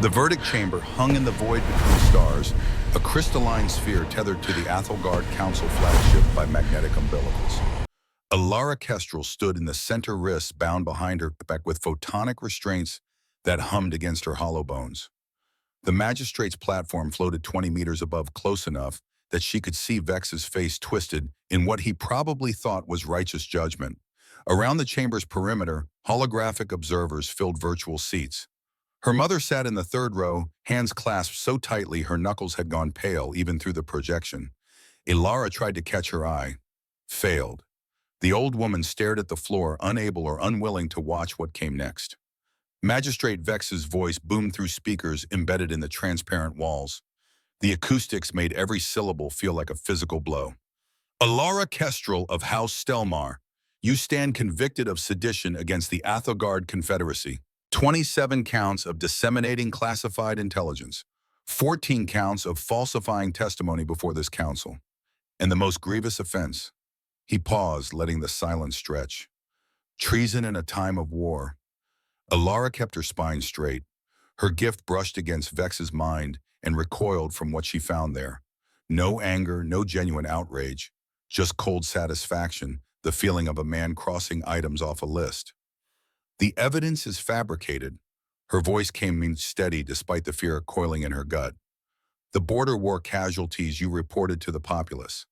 The verdict chamber hung in the void between stars, a crystalline sphere tethered to the Athelgard Council flagship by magnetic umbilicals. Alara Kestrel stood in the center, wrists bound behind her back with photonic restraints that hummed against her hollow bones. The magistrate's platform floated 20 meters above, close enough that she could see Vex's face twisted in what he probably thought was righteous judgment. Around the chamber's perimeter, holographic observers filled virtual seats. Her mother sat in the third row, hands clasped so tightly her knuckles had gone pale even through the projection. Alara tried to catch her eye. Failed. The old woman stared at the floor, unable or unwilling to watch what came next. Magistrate Vex's voice boomed through speakers embedded in the transparent walls. The acoustics made every syllable feel like a physical blow. Alara Kestrel of House Stelmar, you stand convicted of sedition against the Athelgard Confederacy. 27 counts of disseminating classified intelligence, 14 counts of falsifying testimony before this council, and the most grievous offense. He paused, letting the silence stretch. Treason in a time of war. Alara kept her spine straight. Her gift brushed against Vex's mind and recoiled from what she found there. No anger, no genuine outrage, just cold satisfaction, the feeling of a man crossing items off a list. The evidence is fabricated. Her voice came steady despite the fear coiling in her gut. The border war casualties you reported to the populace.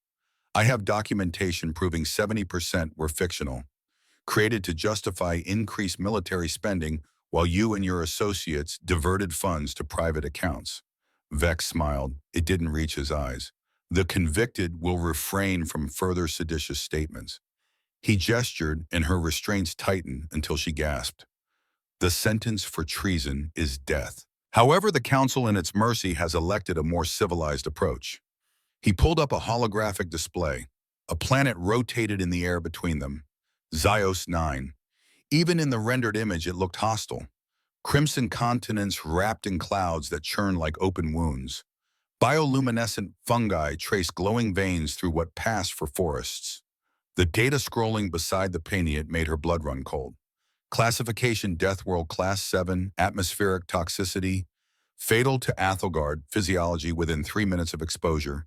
I have documentation proving 70% were fictional, created to justify increased military spending while you and your associates diverted funds to private accounts. Vex smiled. It didn't reach his eyes. The convicted will refrain from further seditious statements. He gestured, and her restraints tightened until she gasped. The sentence for treason is death. However, the council in its mercy has elected a more civilized approach. He pulled up a holographic display. A planet rotated in the air between them. Xios 9. Even in the rendered image, it looked hostile. Crimson continents wrapped in clouds that churned like open wounds. Bioluminescent fungi traced glowing veins through what passed for forests. The data scrolling beside the painting made her blood run cold. Classification Deathworld Class 7, atmospheric toxicity, fatal to Athelgard, physiology within 3 minutes of exposure,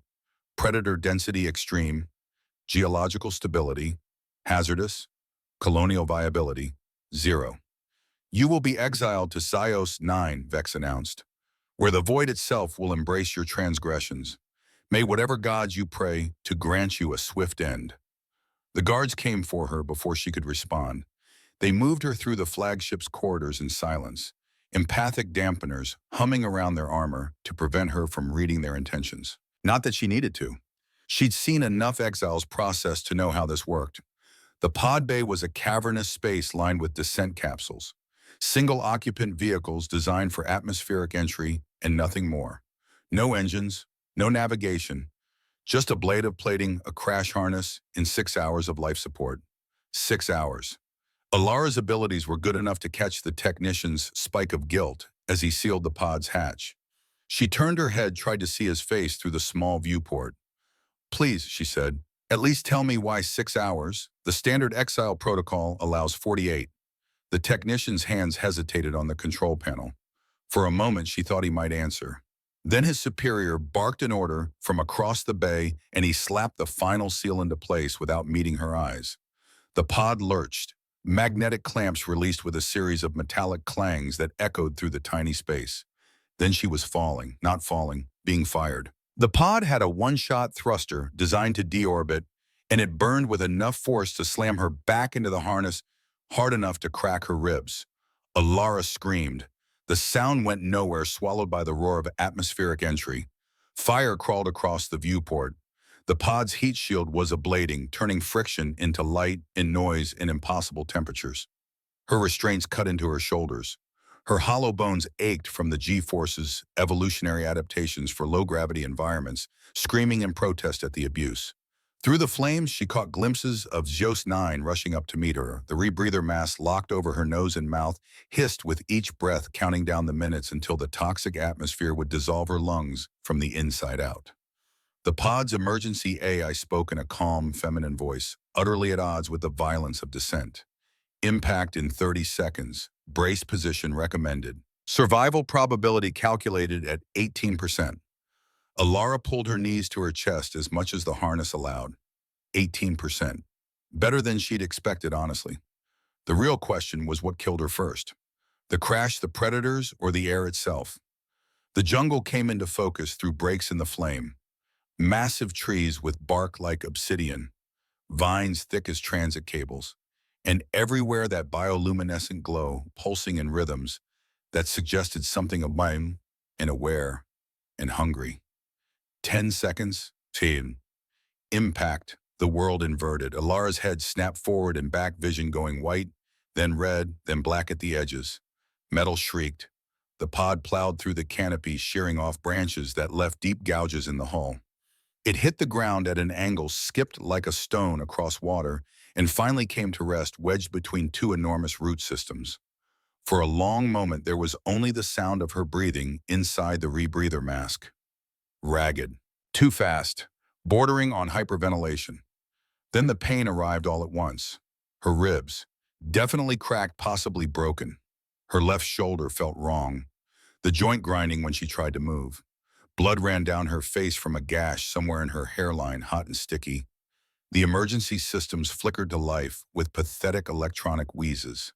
predator density extreme, geological stability, hazardous, colonial viability, 0. You will be exiled to Xios 9, Vex announced, where the void itself will embrace your transgressions. May whatever gods you pray to grant you a swift end. The guards came for her before she could respond. They moved her through the flagship's corridors in silence, empathic dampeners humming around their armor to prevent her from reading their intentions. Not that she needed to. She'd seen enough exiles process to know how this worked. The pod bay was a cavernous space lined with descent capsules, single-occupant vehicles designed for atmospheric entry and nothing more. No engines, no navigation. Just a blade of plating, a crash harness, and 6 hours of life support. 6 hours. Alara's abilities were good enough to catch the technician's spike of guilt as he sealed the pod's hatch. She turned her head, tried to see his face through the small viewport. Please, she said, at least tell me why 6 hours. The standard exile protocol allows 48. The technician's hands hesitated on the control panel. For a moment, she thought he might answer. Then his superior barked an order from across the bay, and he slapped the final seal into place without meeting her eyes. The pod lurched. Magnetic clamps released with a series of metallic clangs that echoed through the tiny space. Then she was falling, not falling, being fired. The pod had a one-shot thruster designed to deorbit, and it burned with enough force to slam her back into the harness, hard enough to crack her ribs. Alara screamed. The sound went nowhere, swallowed by the roar of atmospheric entry. Fire crawled across the viewport. The pod's heat shield was ablating, turning friction into light and noise in impossible temperatures. Her restraints cut into her shoulders. Her hollow bones ached from the G-force's evolutionary adaptations for low-gravity environments, screaming in protest at the abuse. Through the flames, she caught glimpses of Xios 9 rushing up to meet her. The rebreather mask locked over her nose and mouth, hissed with each breath, counting down the minutes until the toxic atmosphere would dissolve her lungs from the inside out. The pod's emergency AI spoke in a calm, feminine voice, utterly at odds with the violence of descent. Impact in 30 seconds. Brace position recommended. Survival probability calculated at 18%. Alara pulled her knees to her chest as much as the harness allowed. 18%. Better than she'd expected, honestly. The real question was what killed her first. The crash, the predators, or the air itself? The jungle came into focus through breaks in the flame. Massive trees with bark like obsidian, vines thick as transit cables, and everywhere that bioluminescent glow pulsing in rhythms that suggested something of mine and aware and hungry. 10 seconds, 10. Impact, the world inverted. Alara's head snapped forward and back, vision going white, then red, then black at the edges. Metal shrieked. The pod plowed through the canopy, shearing off branches that left deep gouges in the hull. It hit the ground at an angle, skipped like a stone across water, and finally came to rest wedged between two enormous root systems. For a long moment, there was only the sound of her breathing inside the rebreather mask. Ragged. Too fast. Bordering on hyperventilation. Then the pain arrived all at once. Her ribs. Definitely cracked, possibly broken. Her left shoulder felt wrong. The joint grinding when she tried to move. Blood ran down her face from a gash somewhere in her hairline, hot and sticky. The emergency systems flickered to life with pathetic electronic wheezes.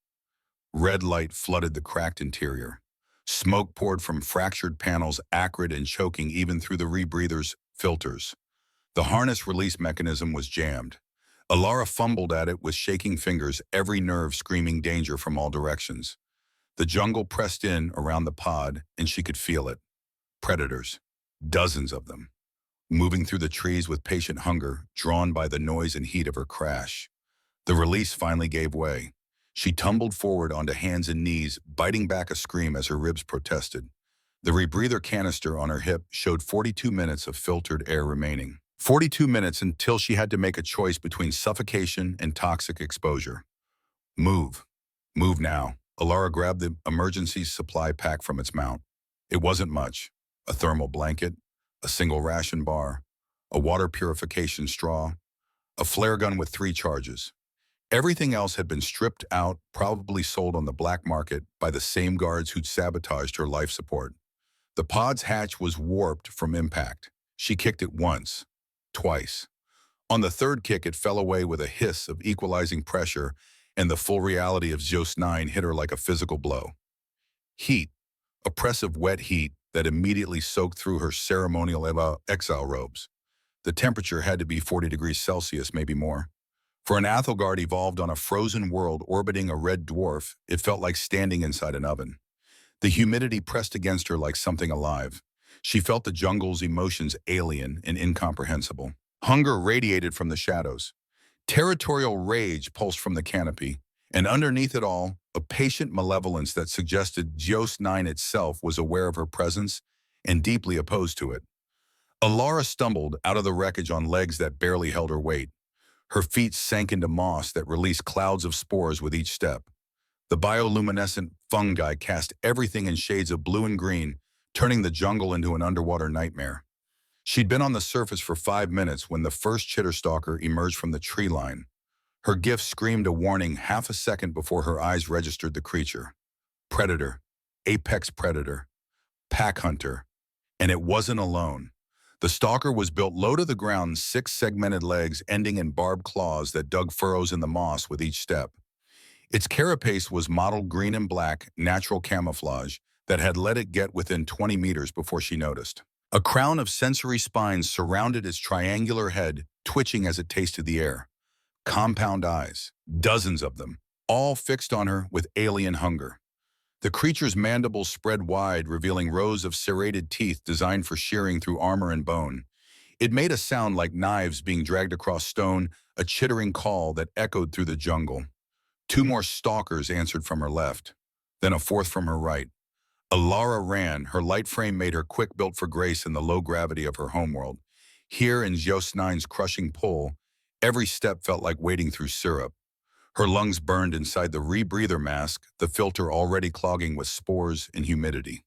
Red light flooded the cracked interior. Smoke poured from fractured panels, acrid and choking even through the rebreather's filters. The harness release mechanism was jammed. Alara fumbled at it with shaking fingers, every nerve screaming danger from all directions. The jungle pressed in around the pod, and she could feel it. Predators. Dozens of them. Moving through the trees with patient hunger, drawn by the noise and heat of her crash. The release finally gave way. She tumbled forward onto hands and knees, biting back a scream as her ribs protested. The rebreather canister on her hip showed 42 minutes of filtered air remaining. 42 minutes until she had to make a choice between suffocation and toxic exposure. Move. Move now. Alara grabbed the emergency supply pack from its mount. It wasn't much. A thermal blanket, a single ration bar, a water purification straw, a flare gun with 3 charges. Everything else had been stripped out, probably sold on the black market by the same guards who'd sabotaged her life support. The pod's hatch was warped from impact. She kicked it once, twice. On the third kick, it fell away with a hiss of equalizing pressure, and the full reality of Zeus 9 hit her like a physical blow. Heat, oppressive wet heat that immediately soaked through her ceremonial exile robes. The temperature had to be 40 degrees Celsius, maybe more. For an Athelgard evolved on a frozen world orbiting a red dwarf, it felt like standing inside an oven. The humidity pressed against her like something alive. She felt the jungle's emotions alien and incomprehensible. Hunger radiated from the shadows. Territorial rage pulsed from the canopy, and underneath it all, a patient malevolence that suggested Geos 9 itself was aware of her presence and deeply opposed to it. Alara stumbled out of the wreckage on legs that barely held her weight. Her feet sank into moss that released clouds of spores with each step. The bioluminescent fungi cast everything in shades of blue and green, turning the jungle into an underwater nightmare. She'd been on the surface for 5 minutes when the first chitterstalker emerged from the tree line. Her gift screamed a warning half a second before her eyes registered the creature. Predator. Apex predator. Pack hunter. And it wasn't alone. The stalker was built low to the ground, 6 segmented legs ending in barbed claws that dug furrows in the moss with each step. Its carapace was mottled green and black, natural camouflage, that had let it get within 20 meters before she noticed. A crown of sensory spines surrounded its triangular head, twitching as it tasted the air. Compound eyes, dozens of them, all fixed on her with alien hunger. The creature's mandibles spread wide, revealing rows of serrated teeth designed for shearing through armor and bone. It made a sound like knives being dragged across stone, a chittering call that echoed through the jungle. 2 more stalkers answered from her left, then a fourth from her right. Alara ran. Her light frame made her quick, built for grace in the low gravity of her homeworld. Here in Zeus 9's crushing pull, every step felt like wading through syrup. Her lungs burned inside the rebreather mask, the filter already clogging with spores and humidity.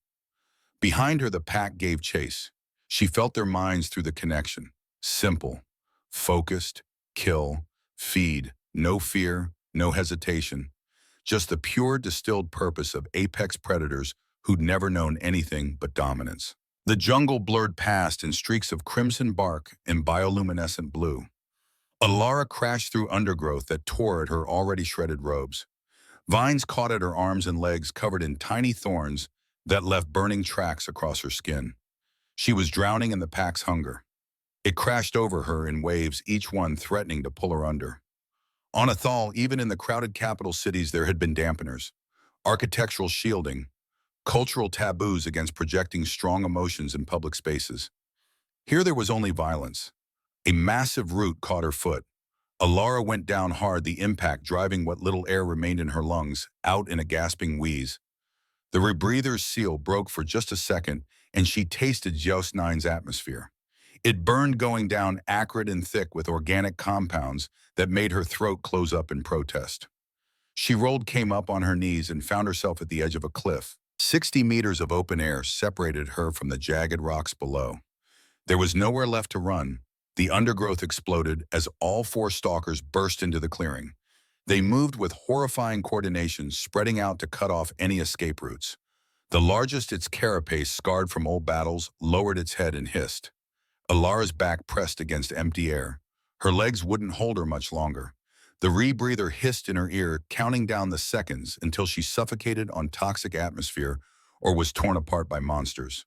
Behind her, the pack gave chase. She felt their minds through the connection. Simple, focused, kill, feed, no fear, no hesitation. Just the pure distilled purpose of apex predators who'd never known anything but dominance. The jungle blurred past in streaks of crimson bark and bioluminescent blue. Alara crashed through undergrowth that tore at her already shredded robes. Vines caught at her arms and legs covered in tiny thorns that left burning tracks across her skin. She was drowning in the pack's hunger. It crashed over her in waves, each one threatening to pull her under. On Athal, even in the crowded capital cities, there had been dampeners, architectural shielding, cultural taboos against projecting strong emotions in public spaces. Here there was only violence. A massive root caught her foot. Alara went down hard, the impact driving what little air remained in her lungs out in a gasping wheeze. The rebreather's seal broke for just a second, and she tasted Geos 9's atmosphere. It burned, going down acrid and thick with organic compounds that made her throat close up in protest. She came up on her knees and found herself at the edge of a cliff. 60 meters of open air separated her from the jagged rocks below. There was nowhere left to run. The undergrowth exploded as all four stalkers burst into the clearing. They moved with horrifying coordination, spreading out to cut off any escape routes. The largest, its carapace scarred from old battles, lowered its head and hissed. Alara's back pressed against empty air. Her legs wouldn't hold her much longer. The rebreather hissed in her ear, counting down the seconds until she suffocated on toxic atmosphere or was torn apart by monsters.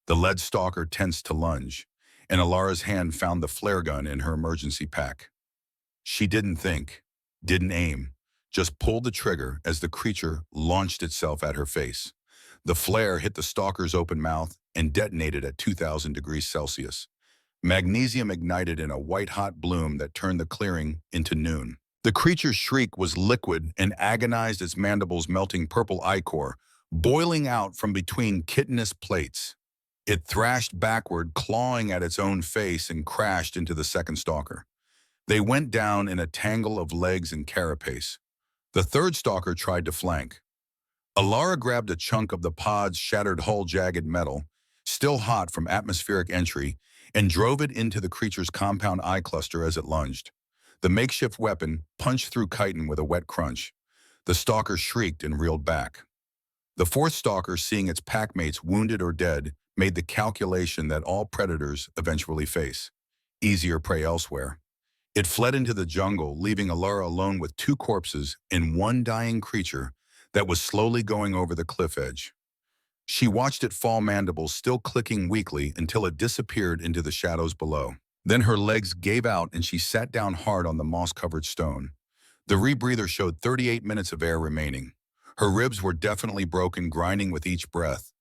The lead stalker tensed to lunge, and Alara's hand found the flare gun in her emergency pack. She didn't think, didn't aim, just pulled the trigger as the creature launched itself at her face. The flare hit the stalker's open mouth and detonated at 2,000 degrees Celsius. Magnesium ignited in a white-hot bloom that turned the clearing into noon. The creature's shriek was liquid and agonized, its mandibles melting purple ichor, boiling out from between chitinous plates. It thrashed backward, clawing at its own face, and crashed into the second stalker. They went down in a tangle of legs and carapace. The third stalker tried to flank. Alara grabbed a chunk of the pod's shattered hull, jagged metal, still hot from atmospheric entry, and drove it into the creature's compound eye cluster as it lunged. The makeshift weapon punched through chitin with a wet crunch. The stalker shrieked and reeled back. The fourth stalker, seeing its packmates wounded or dead, made the calculation that all predators eventually face. Easier prey elsewhere. It fled into the jungle, leaving Alara alone with two corpses and one dying creature that was slowly going over the cliff edge. She watched it fall, mandibles still clicking weakly, until it disappeared into the shadows below. Then her legs gave out and she sat down hard on the moss-covered stone. The rebreather showed 38 minutes of air remaining. Her ribs were definitely broken, grinding with each breath.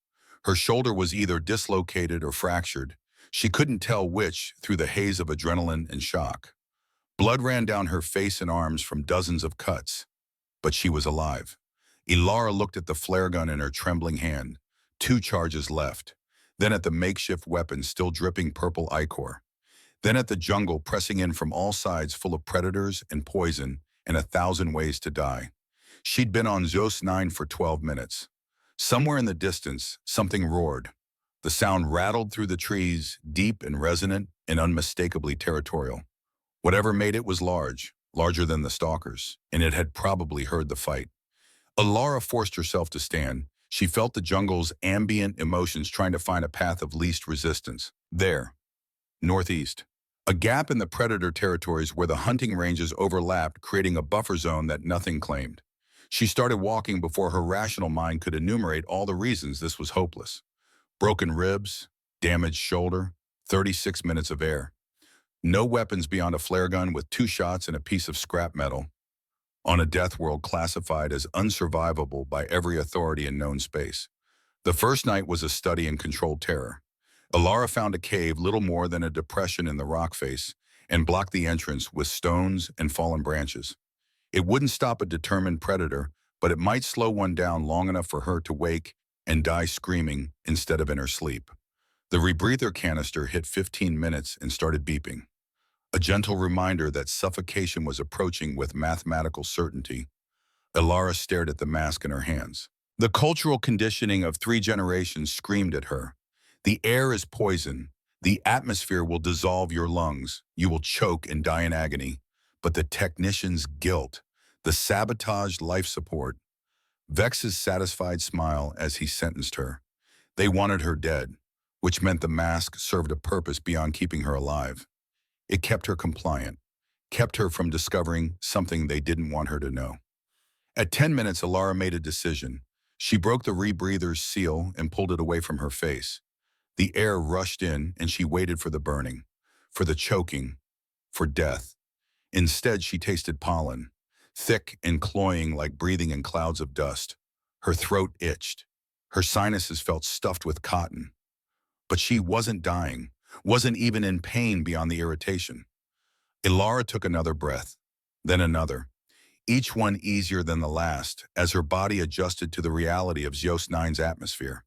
Her shoulder was either dislocated or fractured. She couldn't tell which through the haze of adrenaline and shock. Blood ran down her face and arms from dozens of cuts. But she was alive. Alara looked at the flare gun in her trembling hand. 2 charges left. Then at the makeshift weapon still dripping purple ichor. Then at the jungle pressing in from all sides, full of predators and poison and 1,000 ways to die. She'd been on Geos 9 for 12 minutes. Somewhere in the distance, something roared. The sound rattled through the trees, deep and resonant and unmistakably territorial. Whatever made it was large, larger than the stalkers, and it had probably heard the fight. Alara forced herself to stand. She felt the jungle's ambient emotions, trying to find a path of least resistance. There, northeast. A gap in the predator territories where the hunting ranges overlapped, creating a buffer zone that nothing claimed. She started walking before her rational mind could enumerate all the reasons this was hopeless. Broken ribs, damaged shoulder, 36 minutes of air. No weapons beyond a flare gun with 2 shots and a piece of scrap metal. On a Deathworld classified as unsurvivable by every authority in known space. The first night was a study in controlled terror. Alara found a cave little more than a depression in the rock face and blocked the entrance with stones and fallen branches. It wouldn't stop a determined predator, but it might slow one down long enough for her to wake and die screaming instead of in her sleep. The rebreather canister hit 15 minutes and started beeping. A gentle reminder that suffocation was approaching with mathematical certainty. Alara stared at the mask in her hands. The cultural conditioning of 3 generations screamed at her. The air is poison. The atmosphere will dissolve your lungs. You will choke and die in agony. But the technician's guilt, the sabotaged life support. Vex's satisfied smile as he sentenced her. They wanted her dead, which meant the mask served a purpose beyond keeping her alive. It kept her compliant, kept her from discovering something they didn't want her to know. At 10 minutes, Alara made a decision. She broke the rebreather's seal and pulled it away from her face. The air rushed in, and she waited for the burning, for the choking, for death. Instead, she tasted pollen, thick and cloying like breathing in clouds of dust. Her throat itched. Her sinuses felt stuffed with cotton. But she wasn't dying, wasn't even in pain beyond the irritation. Ilara took another breath, then another, each one easier than the last as her body adjusted to the reality of Zeus Nine's atmosphere.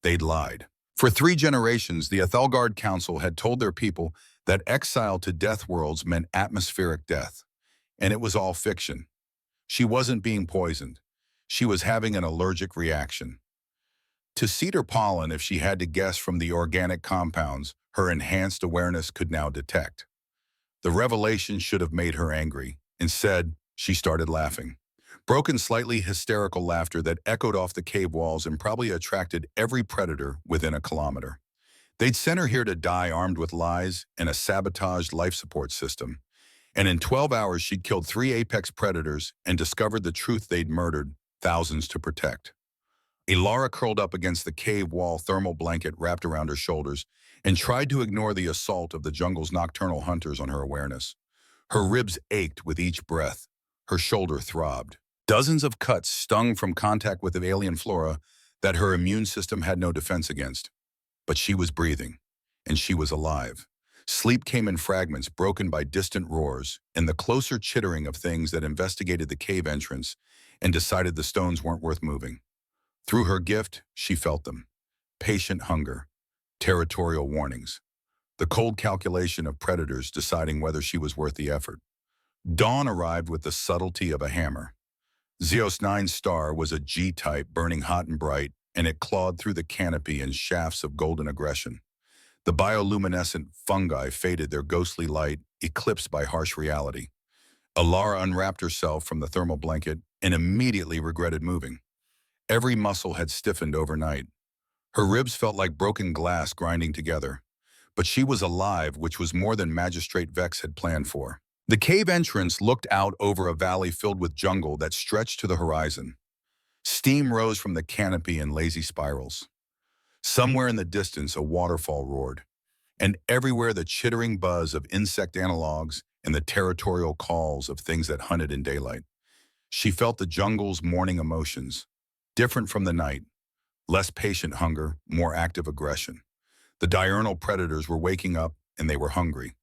They'd lied. For 3 generations, the Ethelgard Council had told their people that exile to Deathworlds meant atmospheric death. And it was all fiction. She wasn't being poisoned. She was having an allergic reaction. To cedar pollen, if she had to guess from the organic compounds her enhanced awareness could now detect. The revelation should have made her angry. Instead, she started laughing. Broken, slightly hysterical laughter that echoed off the cave walls and probably attracted every predator within a kilometer. They'd sent her here to die armed with lies and a sabotaged life support system. And in 12 hours, she'd killed 3 apex predators and discovered the truth they'd murdered thousands to protect. Ilara curled up against the cave wall, thermal blanket wrapped around her shoulders, and tried to ignore the assault of the jungle's nocturnal hunters on her awareness. Her ribs ached with each breath. Her shoulder throbbed. Dozens of cuts stung from contact with the alien flora that her immune system had no defense against. But she was breathing, and she was alive. Sleep came in fragments broken by distant roars and the closer chittering of things that investigated the cave entrance and decided the stones weren't worth moving. Through her gift, she felt them. Patient hunger, territorial warnings, the cold calculation of predators deciding whether she was worth the effort. Dawn arrived with the subtlety of a hammer. Zeus 9's star was a G-type burning hot and bright, and it clawed through the canopy in shafts of golden aggression. The bioluminescent fungi faded their ghostly light, eclipsed by harsh reality. Alara unwrapped herself from the thermal blanket and immediately regretted moving. Every muscle had stiffened overnight. Her ribs felt like broken glass grinding together. But she was alive, which was more than Magistrate Vex had planned for. The cave entrance looked out over a valley filled with jungle that stretched to the horizon. Steam rose from the canopy in lazy spirals. Somewhere in the distance, a waterfall roared, and everywhere the chittering buzz of insect analogs and the territorial calls of things that hunted in daylight. She felt the jungle's morning emotions, different from the night, less patient hunger, more active aggression. The diurnal predators were waking up, and they were hungry.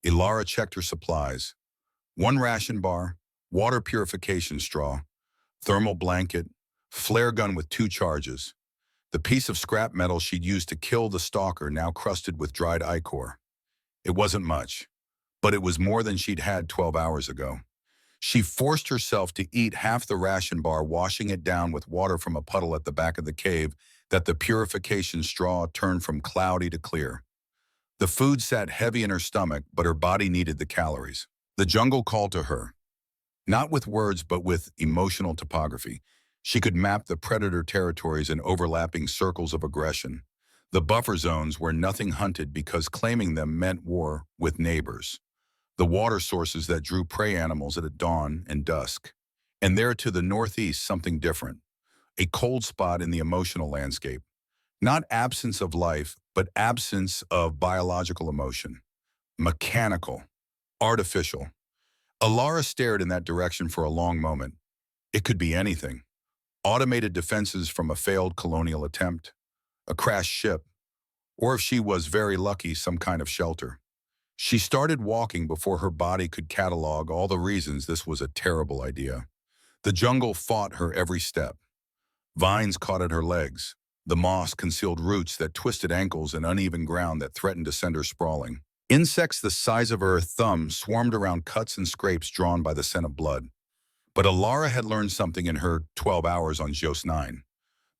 Ilara checked her supplies. 1 ration bar, water purification straw, thermal blanket, flare gun with 2 charges. The piece of scrap metal she'd used to kill the stalker now crusted with dried ichor. It wasn't much, but it was more than she'd had 12 hours ago. She forced herself to eat half the ration bar, washing it down with water from a puddle at the back of the cave that the purification straw turned from cloudy to clear. The food sat heavy in her stomach, but her body needed the calories. The jungle called to her, not with words but with emotional topography. She could map the predator territories in overlapping circles of aggression, the buffer zones where nothing hunted because claiming them meant war with neighbors, the water sources that drew prey animals at dawn and dusk, and there to the northeast something different, a cold spot in the emotional landscape. Not absence of life, but absence of biological emotion. Mechanical, artificial. Alara stared in that direction for a long moment. It could be anything. Automated defenses from a failed colonial attempt, a crashed ship, or if she was very lucky, some kind of shelter. She started walking before her body could catalog all the reasons this was a terrible idea. The jungle fought her every step. Vines caught at her legs. The moss concealed roots that twisted ankles and uneven ground that threatened to send her sprawling. Insects the size of her thumb swarmed around cuts and scrapes drawn by the scent of blood. But Alara had learned something in her 12 hours on Zeus 9.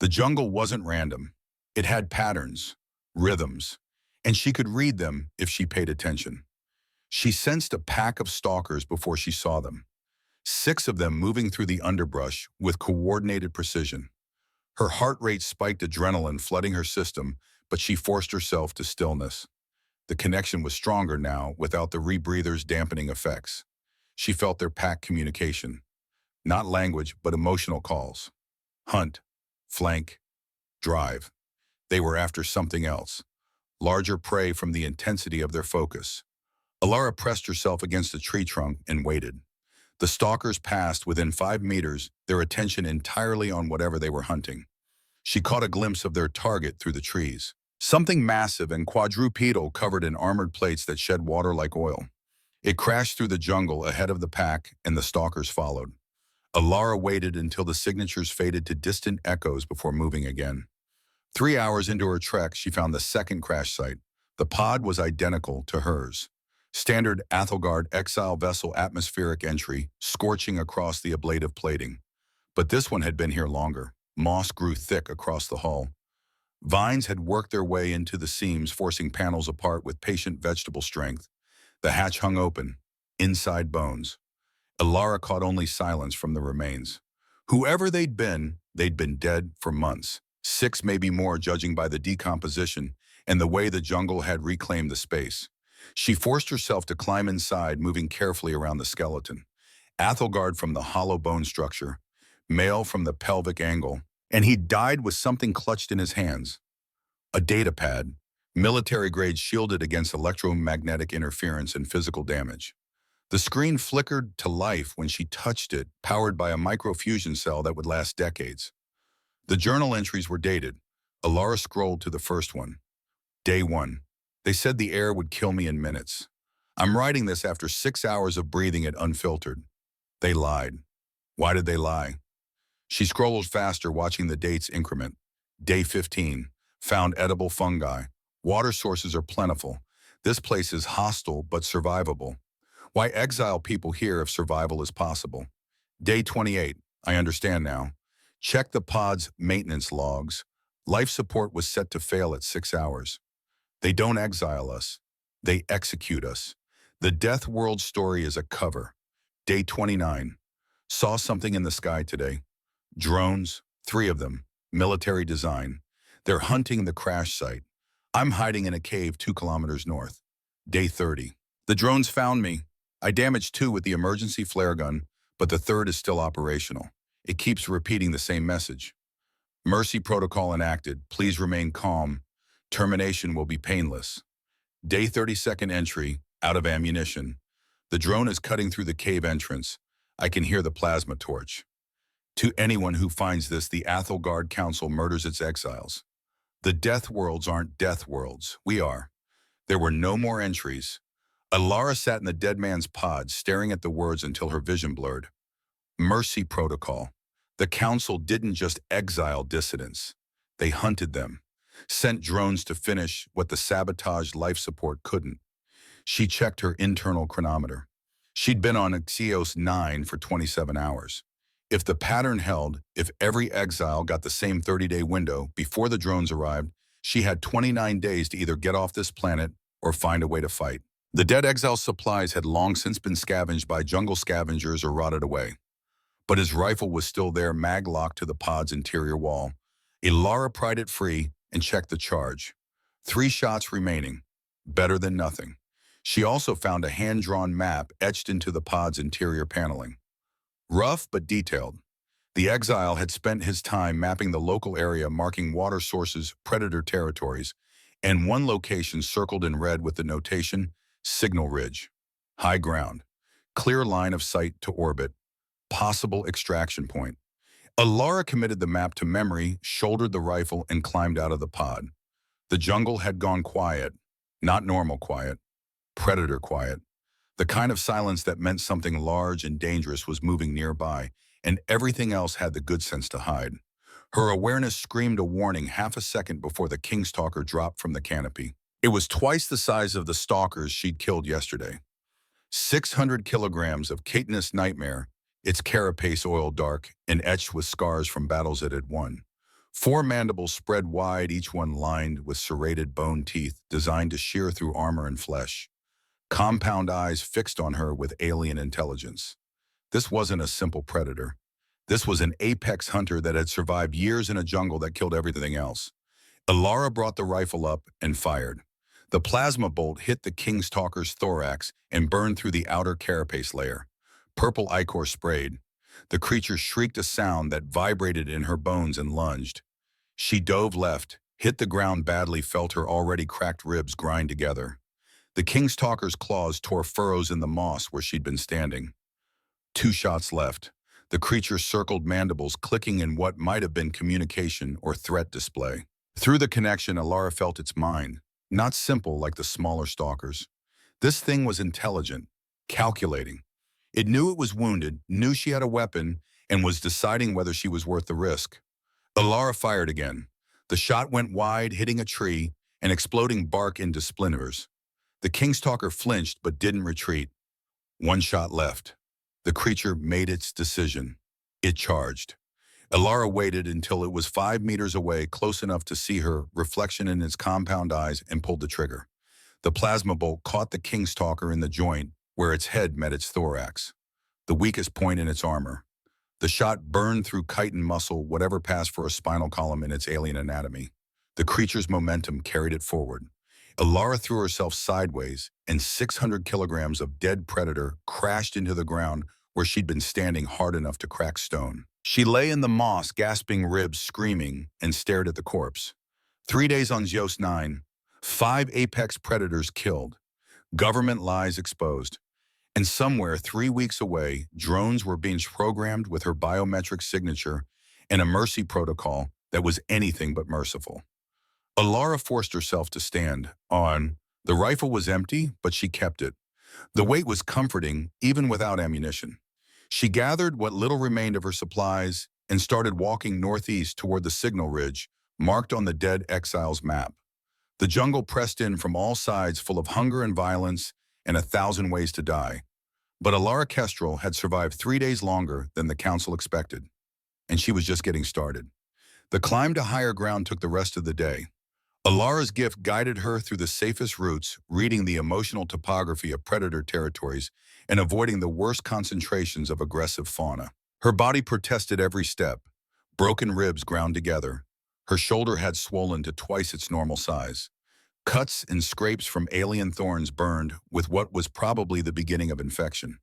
The jungle wasn't random. It had patterns, rhythms, and she could read them if she paid attention. She sensed a pack of stalkers before she saw them. 6 of them moving through the underbrush with coordinated precision. Her heart rate spiked, adrenaline flooding her system, but she forced herself to stillness. The connection was stronger now, without the rebreathers' dampening effects. She felt their pack communication. Not language, but emotional calls. Hunt, flank, drive. They were after something else. Larger prey from the intensity of their focus. Alara pressed herself against a tree trunk and waited. The stalkers passed within 5 meters, their attention entirely on whatever they were hunting. She caught a glimpse of their target through the trees. Something massive and quadrupedal covered in armored plates that shed water like oil. It crashed through the jungle ahead of the pack, and the stalkers followed. Alara waited until the signatures faded to distant echoes before moving again. 3 hours into her trek, she found the second crash site. The pod was identical to hers. Standard Athelgard Exile vessel atmospheric entry, scorching across the ablative plating. But this one had been here longer. Moss grew thick across the hull. Vines had worked their way into the seams, forcing panels apart with patient vegetable strength. The hatch hung open, inside bones. Alara caught only silence from the remains. Whoever they'd been dead for months. 6, maybe more, judging by the decomposition and the way the jungle had reclaimed the space. She forced herself to climb inside, moving carefully around the skeleton. Athelgard from the hollow bone structure, male from the pelvic angle, and he died with something clutched in his hands. A data pad, military-grade, shielded against electromagnetic interference and physical damage. The screen flickered to life when she touched it, powered by a microfusion cell that would last decades. The journal entries were dated. Alara scrolled to the first one. Day 1. They said the air would kill me in minutes. I'm writing this after 6 hours of breathing it unfiltered. They lied. Why did they lie? She scrolled faster, watching the dates increment. Day 15. Found edible fungi. Water sources are plentiful. This place is hostile but survivable. Why exile people here if survival is possible? Day 28. I understand now. Check the pod's maintenance logs. Life support was set to fail at 6 hours. They don't exile us. They execute us. The Deathworld story is a cover. Day 29. Saw something in the sky today. Drones, 3 of them, military design. They're hunting the crash site. I'm hiding in a cave 2 kilometers north. Day 30. The drones found me. I damaged 2 with the emergency flare gun, but the 3rd is still operational. It keeps repeating the same message. Mercy protocol enacted. Please remain calm. Termination will be painless. Day 32nd entry, out of ammunition. The drone is cutting through the cave entrance. I can hear the plasma torch. To anyone who finds this, the Athelgard Council murders its exiles. The death worlds aren't death worlds. We are. There were no more entries. Alara sat in the dead man's pod, staring at the words until her vision blurred. Mercy protocol. The Council didn't just exile dissidents. They hunted them. Sent drones to finish what the sabotaged life support couldn't. She checked her internal chronometer. She'd been on Exiled 9 for 27 hours. If the pattern held, if every exile got the same 30-day window before the drones arrived, she had 29 days to either get off this planet or find a way to fight. The dead exile's supplies had long since been scavenged by jungle scavengers or rotted away. But his rifle was still there, mag-locked to the pod's interior wall. Alara pried it free and checked the charge. 3 shots remaining. Better than nothing. She also found a hand-drawn map etched into the pod's interior paneling. Rough but detailed. The exile had spent his time mapping the local area, marking water sources, predator territories, and one location circled in red with the notation, Signal Ridge. High ground. Clear line of sight to orbit. Possible extraction point. Alara committed the map to memory, shouldered the rifle, and climbed out of the pod. The jungle had gone quiet. Not normal quiet. Predator quiet. The kind of silence that meant something large and dangerous was moving nearby, and everything else had the good sense to hide. Her awareness screamed a warning half a second before the Kingstalker dropped from the canopy. It was twice the size of the stalkers she'd killed yesterday. 600 kilograms of chitinous nightmare, its carapace oil dark and etched with scars from battles it had won. 4 mandibles spread wide, each one lined with serrated bone teeth designed to shear through armor and flesh. Compound eyes fixed on her with alien intelligence. This wasn't a simple predator. This was an apex hunter that had survived years in a jungle that killed everything else. Alara brought the rifle up and fired. The plasma bolt hit the Kingstalker's thorax and burned through the outer carapace layer. Purple ichor sprayed. The creature shrieked a sound that vibrated in her bones and lunged. She dove left, hit the ground badly, felt her already cracked ribs grind together. The Kingstalker's claws tore furrows in the moss where she'd been standing. 2 shots left. The creature circled mandibles, clicking in what might have been communication or threat display. Through the connection, Alara felt its mind, not simple like the smaller stalkers. This thing was intelligent, calculating. It knew it was wounded, knew she had a weapon, and was deciding whether she was worth the risk. Alara fired again. The shot went wide, hitting a tree and exploding bark into splinters. The Kingstalker flinched but didn't retreat. 1 shot left. The creature made its decision. It charged. Alara waited until it was 5 meters away, close enough to see her reflection in its compound eyes, and pulled the trigger. The plasma bolt caught the Kingstalker in the joint where its head met its thorax, the weakest point in its armor. The shot burned through chitin muscle, whatever passed for a spinal column in its alien anatomy. The creature's momentum carried it forward. Alara threw herself sideways, and 600 kilograms of dead predator crashed into the ground where she'd been standing hard enough to crack stone. She lay in the moss, gasping ribs, screaming, and stared at the corpse. 3 days on Zeus 9, 5 apex predators killed, government lies exposed, and somewhere 3 weeks away, drones were being programmed with her biometric signature and a mercy protocol that was anything but merciful. Alara forced herself to stand on. The rifle was empty, but she kept it. The weight was comforting, even without ammunition. She gathered what little remained of her supplies and started walking northeast toward the signal ridge, marked on the dead exiles map. The jungle pressed in from all sides, full of hunger and violence and 1,000 ways to die. But Alara Kestrel had survived 3 days longer than the council expected, and she was just getting started. The climb to higher ground took the rest of the day. Alara's gift guided her through the safest routes, reading the emotional topography of predator territories and avoiding the worst concentrations of aggressive fauna. Her body protested every step. Broken ribs ground together. Her shoulder had swollen to twice its normal size. Cuts and scrapes from alien thorns burned with what was probably the beginning of infection.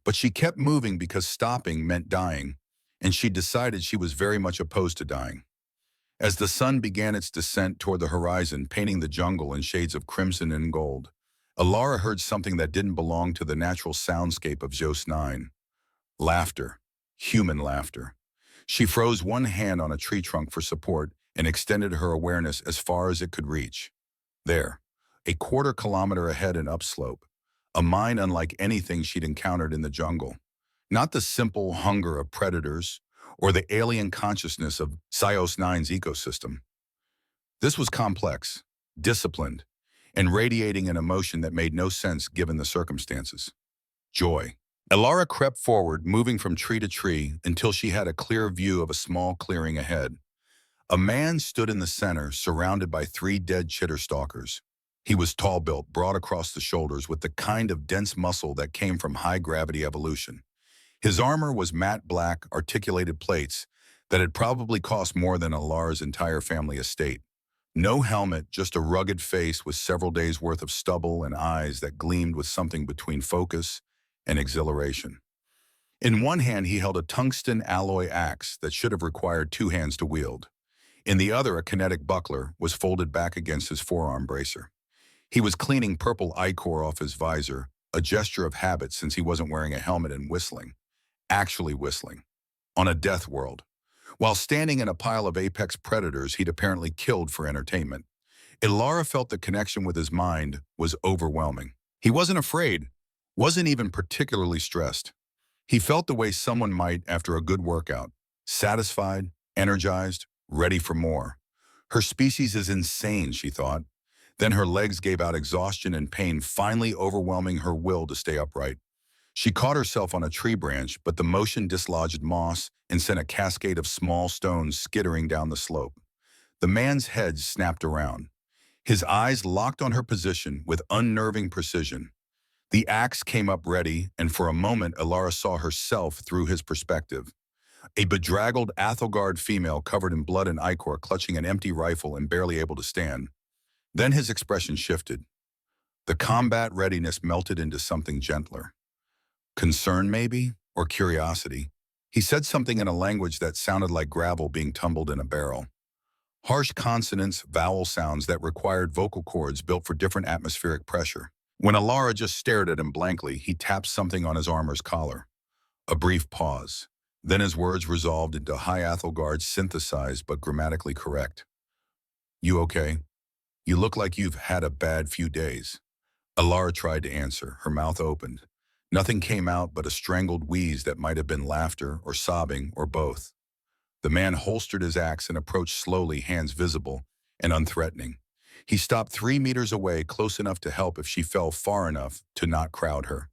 But she kept moving because stopping meant dying, and she decided she was very much opposed to dying. As the sun began its descent toward the horizon, painting the jungle in shades of crimson and gold, Alara heard something that didn't belong to the natural soundscape of Zeus 9. Laughter. Human laughter. She froze one hand on a tree trunk for support and extended her awareness as far as it could reach. There, a quarter-kilometer ahead and upslope, a mine unlike anything she'd encountered in the jungle. Not the simple hunger of predators or the alien consciousness of Zeus 9's ecosystem. This was complex, disciplined, and radiating an emotion that made no sense given the circumstances. Joy. Alara crept forward, moving from tree to tree until she had a clear view of a small clearing ahead. A man stood in the center, surrounded by 3 dead chitter stalkers. He was tall-built, broad across the shoulders, with the kind of dense muscle that came from high-gravity evolution. His armor was matte black, articulated plates that had probably cost more than Alara's entire family estate. No helmet, just a rugged face with several days' worth of stubble and eyes that gleamed with something between focus and exhilaration. In one hand, he held a tungsten alloy axe that should have required 2 hands to wield. In the other, a kinetic buckler was folded back against his forearm bracer. He was cleaning purple ichor off his visor, a gesture of habit since he wasn't wearing a helmet, and whistling. Actually whistling. On a Deathworld. While standing in a pile of apex predators he'd apparently killed for entertainment. Alara felt the connection with his mind was overwhelming. He wasn't afraid, wasn't even particularly stressed. He felt the way someone might after a good workout, satisfied, energized, ready for more. Her species is insane, she thought. Then her legs gave out exhaustion and pain, finally overwhelming her will to stay upright. She caught herself on a tree branch, but the motion dislodged moss and sent a cascade of small stones skittering down the slope. The man's head snapped around. His eyes locked on her position with unnerving precision. The axe came up ready, and for a moment Alara saw herself through his perspective. A bedraggled Athelgard female covered in blood and ichor clutching an empty rifle and barely able to stand. Then his expression shifted. The combat readiness melted into something gentler. Concern, maybe? Or curiosity? He said something in a language that sounded like gravel being tumbled in a barrel. Harsh consonants, vowel sounds that required vocal cords built for different atmospheric pressure. When Alara just stared at him blankly, he tapped something on his armor's collar. A brief pause. Then his words resolved into High Athelgard's synthesized but grammatically correct. You okay? You look like you've had a bad few days. Alara tried to answer, her mouth opened. Nothing came out but a strangled wheeze that might have been laughter or sobbing or both. The man holstered his axe and approached slowly, hands visible and unthreatening. He stopped 3 meters away, close enough to help if she fell far enough to not crowd her.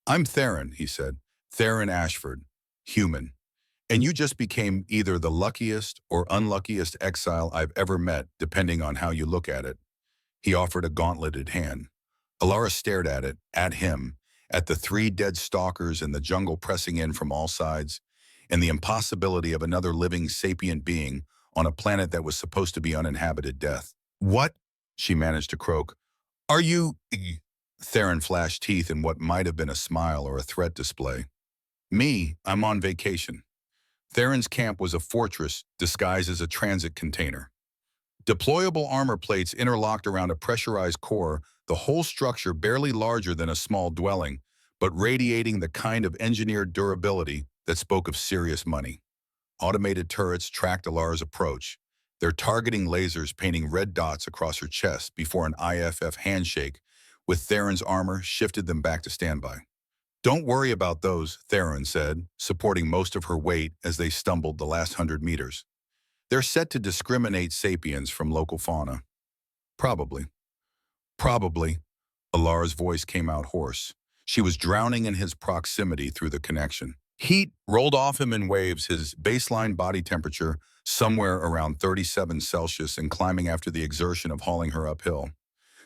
I'm Theron, he said. Theron Ashford. Human. And you just became either the luckiest or unluckiest exile I've ever met, depending on how you look at it. He offered a gauntleted hand. Alara stared at it, at him, at the 3 dead stalkers in the jungle pressing in from all sides, and the impossibility of another living sapient being on a planet that was supposed to be uninhabited death. What? She managed to croak. Are you... Theron flashed teeth in what might have been a smile or a threat display. Me, I'm on vacation. Theron's camp was a fortress disguised as a transit container. Deployable armor plates interlocked around a pressurized core, the whole structure barely larger than a small dwelling, but radiating the kind of engineered durability that spoke of serious money. Automated turrets tracked Alara's approach, their targeting lasers painting red dots across her chest before an IFF handshake with Theron's armor shifted them back to standby. Don't worry about those, Theron said, supporting most of her weight as they stumbled the last 100 meters. They're set to discriminate sapiens from local fauna. Probably. Probably. Alara's voice came out hoarse. She was drowning in his proximity through the connection. Heat rolled off him in waves, his baseline body temperature somewhere around 37 Celsius and climbing after the exertion of hauling her uphill.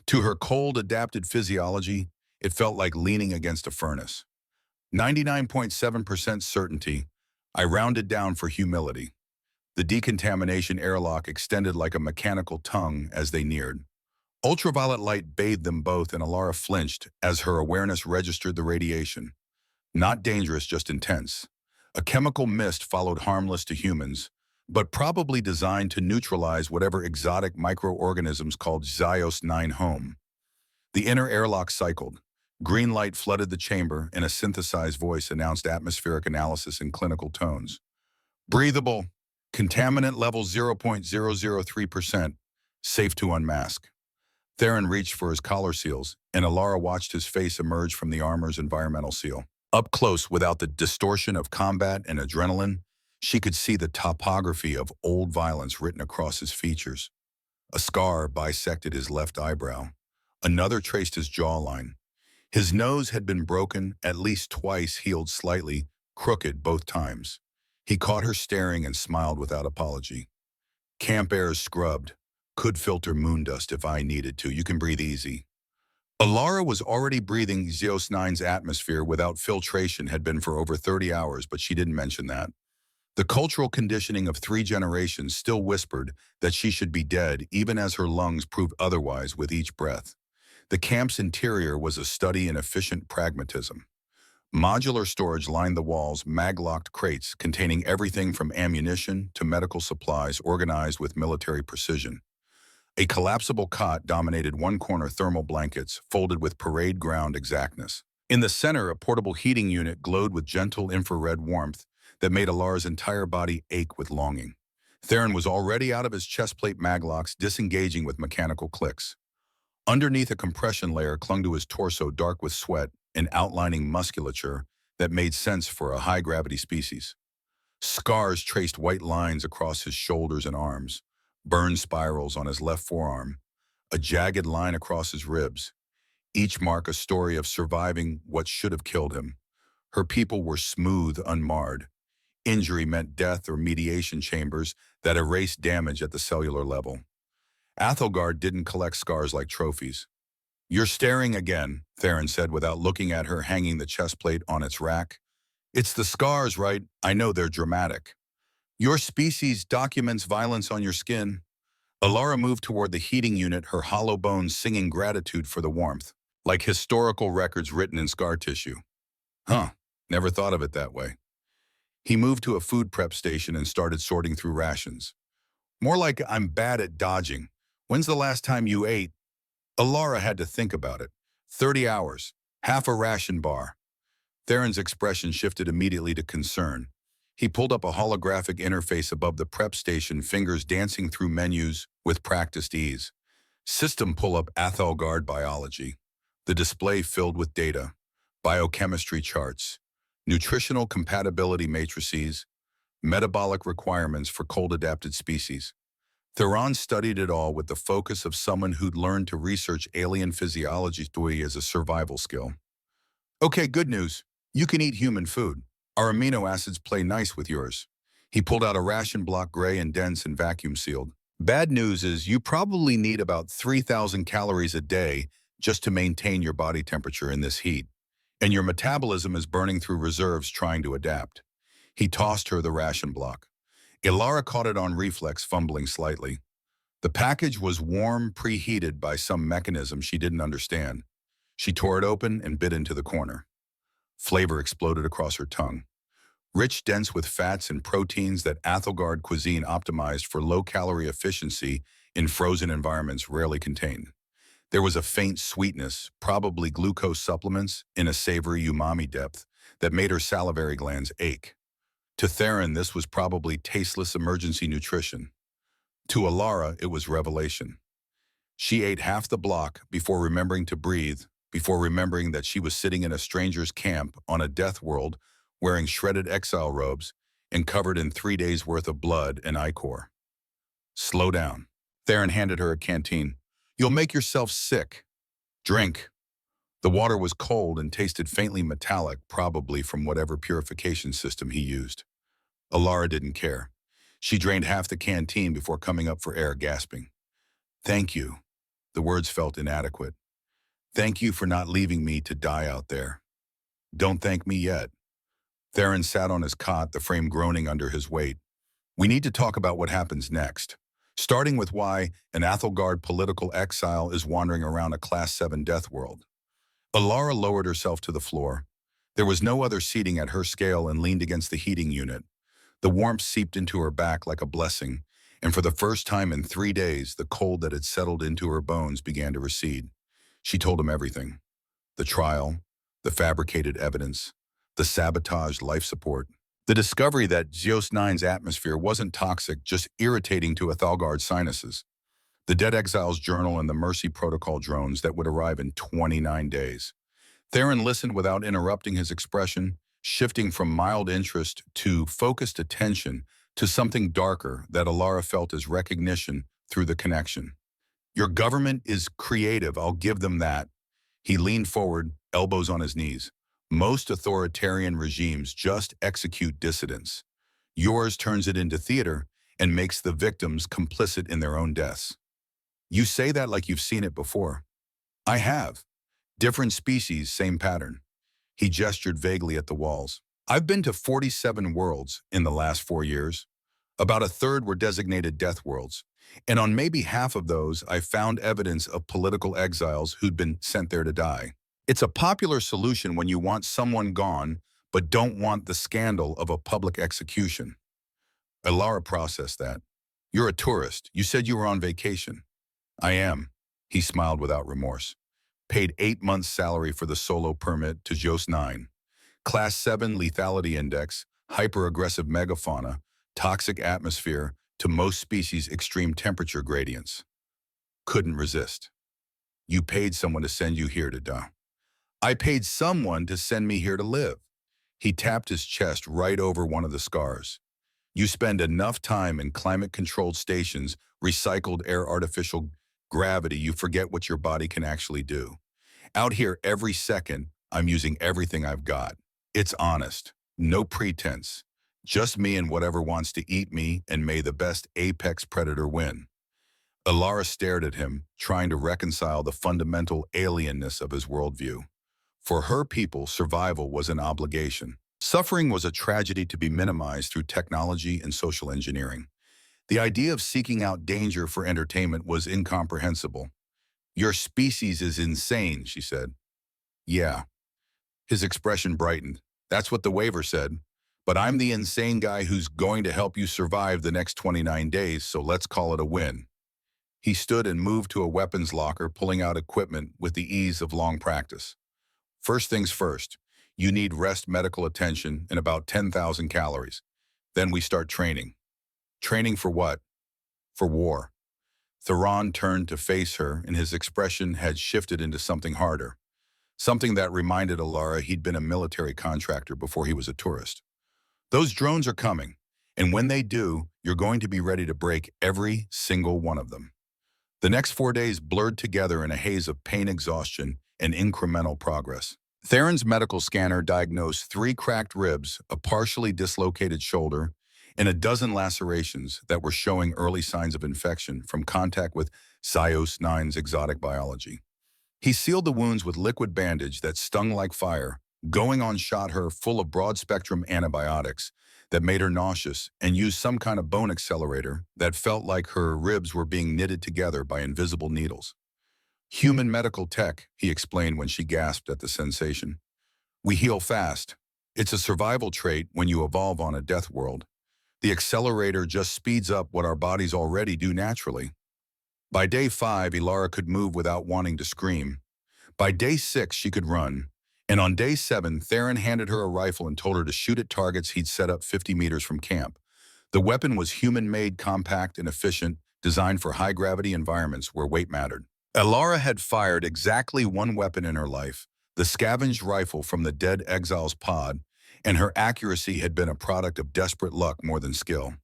To her cold, adapted physiology, it felt like leaning against a furnace. 99.7% certainty, I rounded down for humility. The decontamination airlock extended like a mechanical tongue as they neared. Ultraviolet light bathed them both, and Alara flinched as her awareness registered the radiation. Not dangerous, just intense. A chemical mist followed, harmless to humans, but probably designed to neutralize whatever exotic microorganisms called Xios 9 home. The inner airlock cycled. Green light flooded the chamber, and a synthesized voice announced atmospheric analysis in clinical tones. Breathable. Contaminant level 0.003%. Safe to unmask. Theron reached for his collar seals, and Alara watched his face emerge from the armor's environmental seal. Up close, without the distortion of combat and adrenaline, she could see the topography of old violence written across his features. A scar bisected his left eyebrow. Another traced his jawline. His nose had been broken at least twice, healed slightly, crooked both times. He caught her staring and smiled without apology. Camp air is scrubbed. Could filter moon dust if I needed to. You can breathe easy. Alara was already breathing Xios 9's atmosphere without filtration, had been for over 30 hours, but she didn't mention that. The cultural conditioning of 3 generations still whispered that she should be dead, even as her lungs proved otherwise with each breath. The camp's interior was a study in efficient pragmatism. Modular storage lined the walls, mag-locked crates containing everything from ammunition to medical supplies organized with military precision. A collapsible cot dominated one corner, thermal blankets folded with parade ground exactness. In the center, a portable heating unit glowed with gentle infrared warmth that made Alara's entire body ache with longing. Theron was already out of his chestplate maglocks, disengaging with mechanical clicks. Underneath, a compression layer clung to his torso, dark with sweat and outlining musculature that made sense for a high-gravity species. Scars traced white lines across his shoulders and arms, burn spirals on his left forearm, a jagged line across his ribs, each mark a story of surviving what should have killed him. Her people were smooth, unmarred. Injury meant death or mediation chambers that erased damage at the cellular level. Athelgard didn't collect scars like trophies. You're staring again, Theron said without looking at her hanging the chest plate on its rack. It's the scars, right? I know they're dramatic. Your species documents violence on your skin. Alara moved toward the heating unit, her hollow bones singing gratitude for the warmth, like historical records written in scar tissue. Huh, never thought of it that way. He moved to a food prep station and started sorting through rations. More like I'm bad at dodging. When's the last time you ate? Alara had to think about it. 30 hours, half a ration bar. Theron's expression shifted immediately to concern. He pulled up a holographic interface above the prep station, fingers dancing through menus with practiced ease. System pull-up Athelgard biology. The display filled with data, biochemistry charts, nutritional compatibility matrices, metabolic requirements for cold-adapted species. Theron studied it all with the focus of someone who'd learned to research alien physiology as a survival skill. Okay, good news. You can eat human food. Our amino acids play nice with yours. He pulled out a ration block, gray and dense and vacuum sealed. Bad news is you probably need about 3,000 calories a day just to maintain your body temperature in this heat. And your metabolism is burning through reserves trying to adapt. He tossed her the ration block. Alara caught it on reflex, fumbling slightly. The package was warm, preheated by some mechanism she didn't understand. She tore it open and bit into the corner. Flavor exploded across her tongue. Rich, dense with fats and proteins that Athelgard cuisine optimized for low-calorie efficiency in frozen environments rarely contain. There was a faint sweetness, probably glucose supplements, in a savory umami depth that made her salivary glands ache. To Theron, this was probably tasteless emergency nutrition. To Alara, it was revelation. She ate half the block before remembering to breathe, before remembering that she was sitting in a stranger's camp on a Deathworld, wearing shredded exile robes and covered in 3 days' worth of blood and ichor. Slow down. Theron handed her a canteen. You'll make yourself sick. Drink. The water was cold and tasted faintly metallic, probably from whatever purification system he used. Alara didn't care. She drained half the canteen before coming up for air, gasping. Thank you. The words felt inadequate. Thank you for not leaving me to die out there. Don't thank me yet. Theron sat on his cot, the frame groaning under his weight. We need to talk about what happens next, starting with why an Athelgard political exile is wandering around a Class 7 death world. Alara lowered herself to the floor. There was no other seating at her scale and leaned against the heating unit. The warmth seeped into her back like a blessing, and for the first time in 3 days, the cold that had settled into her bones began to recede. She told him everything. The trial, the fabricated evidence, the sabotaged life support, the discovery that Zeus 9's atmosphere wasn't toxic, just irritating to Athelgard's sinuses, the Dead Exiles Journal and the Mercy Protocol drones that would arrive in 29 days. Theron listened without interrupting his expression, shifting from mild interest to focused attention to something darker that Alara felt as recognition through the connection. Your government is creative, I'll give them that. He leaned forward, elbows on his knees. Most authoritarian regimes just execute dissidents. Yours turns it into theater and makes the victims complicit in their own deaths. You say that like you've seen it before. I have. Different species, same pattern. He gestured vaguely at the walls. I've been to 47 worlds in the last 4 years. About a third were designated death worlds. And on maybe half of those, I found evidence of political exiles who'd been sent there to die. It's a popular solution when you want someone gone, but don't want the scandal of a public execution. Alara processed that. You're a tourist. You said you were on vacation. I am. He smiled without remorse. Paid 8 months' salary for the solo permit to Zeus 9. Class 7 lethality index, hyper-aggressive megafauna, toxic atmosphere, to most species extreme temperature gradients. Couldn't resist. You paid someone to send you here to die. I paid someone to send me here to live. He tapped his chest right over one of the scars. You spend enough time in climate-controlled stations, recycled air, artificial gravity, you forget what your body can actually do. Out here every second, I'm using everything I've got. It's honest, no pretense. Just me and whatever wants to eat me, and may the best apex predator win. Alara stared at him, trying to reconcile the fundamental alienness of his worldview. For her people, survival was an obligation. Suffering was a tragedy to be minimized through technology and social engineering. The idea of seeking out danger for entertainment was incomprehensible. "Your species is insane," she said. "Yeah." His expression brightened. "That's what the waiver said. But I'm the insane guy who's going to help you survive the next 29 days, so let's call it a win." He stood and moved to a weapons locker, pulling out equipment with the ease of long practice. "First things first, you need rest medical attention and about 10,000 calories. Then we start training." "Training for what?" "For war." Theron turned to face her, and his expression had shifted into something harder. Something that reminded Alara he'd been a military contractor before he was a tourist. "Those drones are coming, and when they do, you're going to be ready to break every single one of them." The next 4 days blurred together in a haze of pain, exhaustion, and incremental progress. Theron's medical scanner diagnosed 3 cracked ribs, a partially dislocated shoulder, and a dozen lacerations that were showing early signs of infection from contact with Sios-9's exotic biology. He sealed the wounds with liquid bandage that stung like fire, going on shot her full of broad-spectrum antibiotics that made her nauseous, and used some kind of bone accelerator that felt like her ribs were being knitted together by invisible needles. "Human medical tech," he explained when she gasped at the sensation. "We heal fast. It's a survival trait when you evolve on a death world. The accelerator just speeds up what our bodies already do naturally." By day 5, Ilara could move without wanting to scream. By day 6, she could run. And on day 7, Theron handed her a rifle and told her to shoot at targets he'd set up 50 meters from camp. The weapon was human-made, compact, and efficient, designed for high-gravity environments where weight mattered. Ilara had fired exactly one weapon in her life, the scavenged rifle from the dead exile's pod, and her accuracy had been a product of desperate luck more than skill.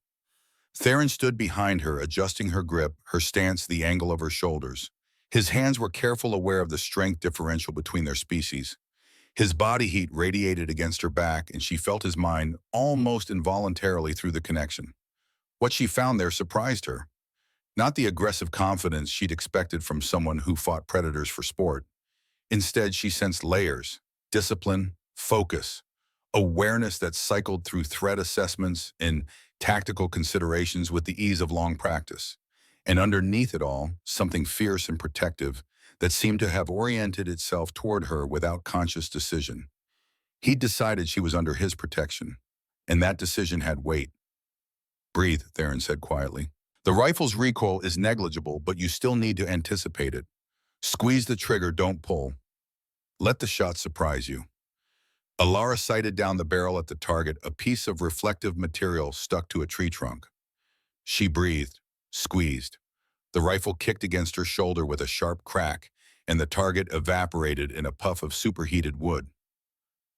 Theron stood behind her, adjusting her grip, her stance, the angle of her shoulders. His hands were careful, aware of the strength differential between their species. His body heat radiated against her back, and she felt his mind almost involuntarily through the connection. What she found there surprised her. Not the aggressive confidence she'd expected from someone who fought predators for sport. Instead, she sensed layers, discipline, focus, awareness that cycled through threat assessments and tactical considerations with the ease of long practice. And underneath it all, something fierce and protective that seemed to have oriented itself toward her without conscious decision. He'd decided she was under his protection, and that decision had weight. "Breathe," Theron said quietly. "The rifle's recoil is negligible, but you still need to anticipate it. Squeeze the trigger, don't pull. Let the shot surprise you." Alara sighted down the barrel at the target, a piece of reflective material stuck to a tree trunk. She breathed, squeezed. The rifle kicked against her shoulder with a sharp crack, and the target evaporated in a puff of superheated wood.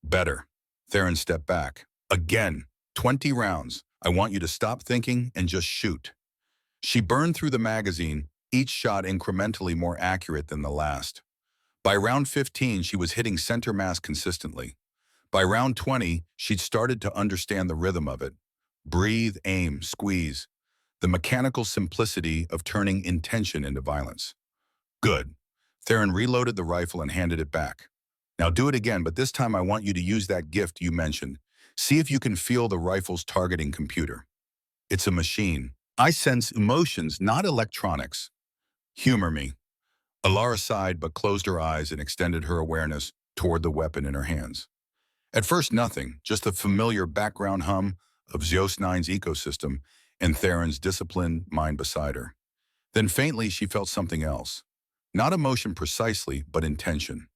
"Better." Theron stepped back. "Again. 20 rounds. I want you to stop thinking and just shoot." She burned through the magazine, each shot incrementally more accurate than the last. By round 15, she was hitting center mass consistently. By round 20, she'd started to understand the rhythm of it. Breathe, aim, squeeze. The mechanical simplicity of turning intention into violence. "Good." Theron reloaded the rifle and handed it back. "Now do it again, but this time I want you to use that gift you mentioned. See if you can feel the rifle's targeting computer. It's a machine. I sense emotions, not electronics. Humor me." Alara sighed but closed her eyes and extended her awareness toward the weapon in her hands. At first nothing, just the familiar background hum of Sios-9's ecosystem and Theron's disciplined mind beside her. Then faintly she felt something else. Not emotion precisely, but intention.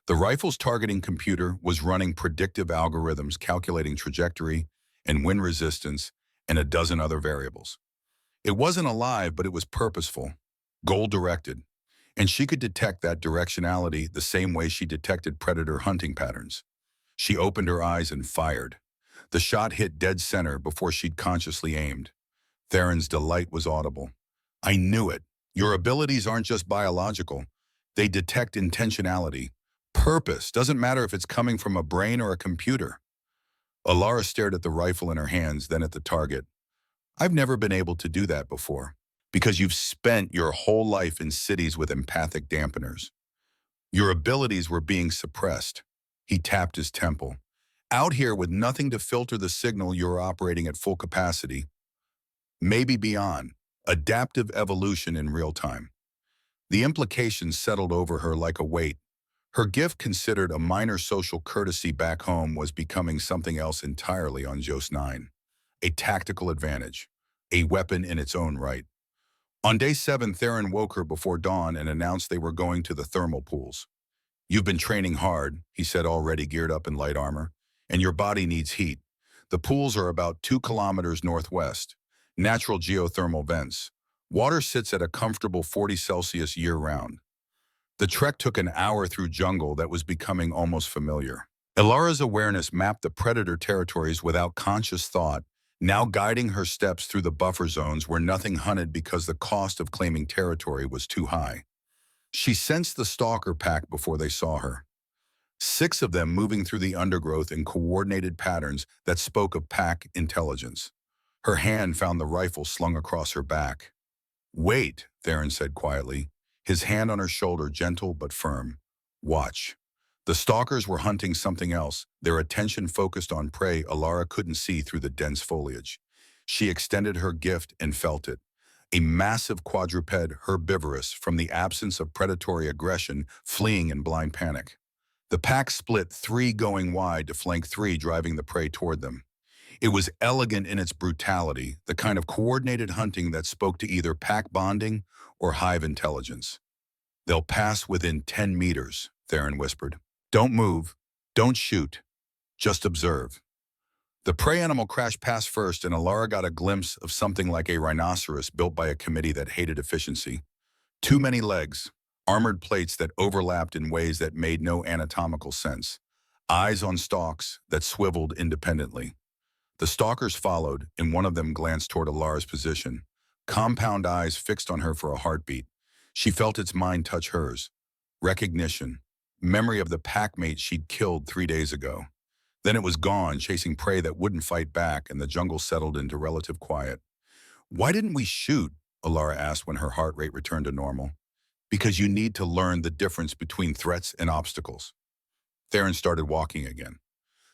The rifle's targeting computer was running predictive algorithms calculating trajectory and wind resistance and a dozen other variables. It wasn't alive, but it was purposeful, goal-directed, and she could detect that directionality the same way she detected predator hunting patterns. She opened her eyes and fired. The shot hit dead center before she'd consciously aimed. Theron's delight was audible. "I knew it. Your abilities aren't just biological. They detect intentionality. Purpose. Doesn't matter if it's coming from a brain or a computer." Alara stared at the rifle in her hands, then at the target. "I've never been able to do that before." because you've spent your whole life in cities with empathic dampeners. Your abilities were being suppressed. He tapped his temple. Out here with nothing to filter the signal, you're operating at full capacity, maybe beyond. Adaptive evolution in real time. The implications settled over her like a weight. Her gift, considered a minor social courtesy back home, was becoming something else entirely on Jos 9. A tactical advantage. A weapon in its own right. On day 7, Theron woke her before dawn and announced they were going to the thermal pools. "You've been training hard," he said, already geared up in light armor, "and your body needs heat. The pools are about 2 kilometers northwest. Natural geothermal vents. Water sits at a comfortable 40 Celsius year-round." The trek took an hour through jungle that was becoming almost familiar. Ilara's awareness mapped the predator territories without conscious thought, now guiding her steps through the buffer zones where nothing hunted because the cost of claiming territory was too high. She sensed the stalker pack before they saw her. 6 of them moving through the undergrowth in coordinated patterns that spoke of pack intelligence. Her hand found the rifle slung across her back. "Wait," Theron said quietly, his hand on her shoulder, gentle but firm. "Watch." The stalkers were hunting something else, their attention focused on prey Ilara couldn't see through the dense foliage. She extended her gift and felt it. A massive quadruped, herbivorous, from the absence of predatory aggression, fleeing in blind panic. The pack split, 3 going wide to flank 3, driving the prey toward them. It was elegant in its brutality, the kind of coordinated hunting that spoke to either pack bonding or hive intelligence. "They'll pass within 10 meters, Theron whispered. "Don't move. Don't shoot. Just observe." The prey animal crashed past first, and Ilara got a glimpse of something like a rhinoceros built by a committee that hated efficiency. Too many legs, armored plates that overlapped in ways that made no anatomical sense, eyes on stalks that swiveled independently. The stalkers followed, and one of them glanced toward Ilara's position, compound eyes fixed on her for a heartbeat. She felt its mind touch hers. Recognition. Memory of the packmate she'd killed 3 days ago. Then it was gone, chasing prey that wouldn't fight back, and the jungle settled into relative quiet. "Why didn't we shoot?" Ilara asked when her heart rate returned to normal. "Because you need to learn the difference between threats and obstacles." Theron started walking again.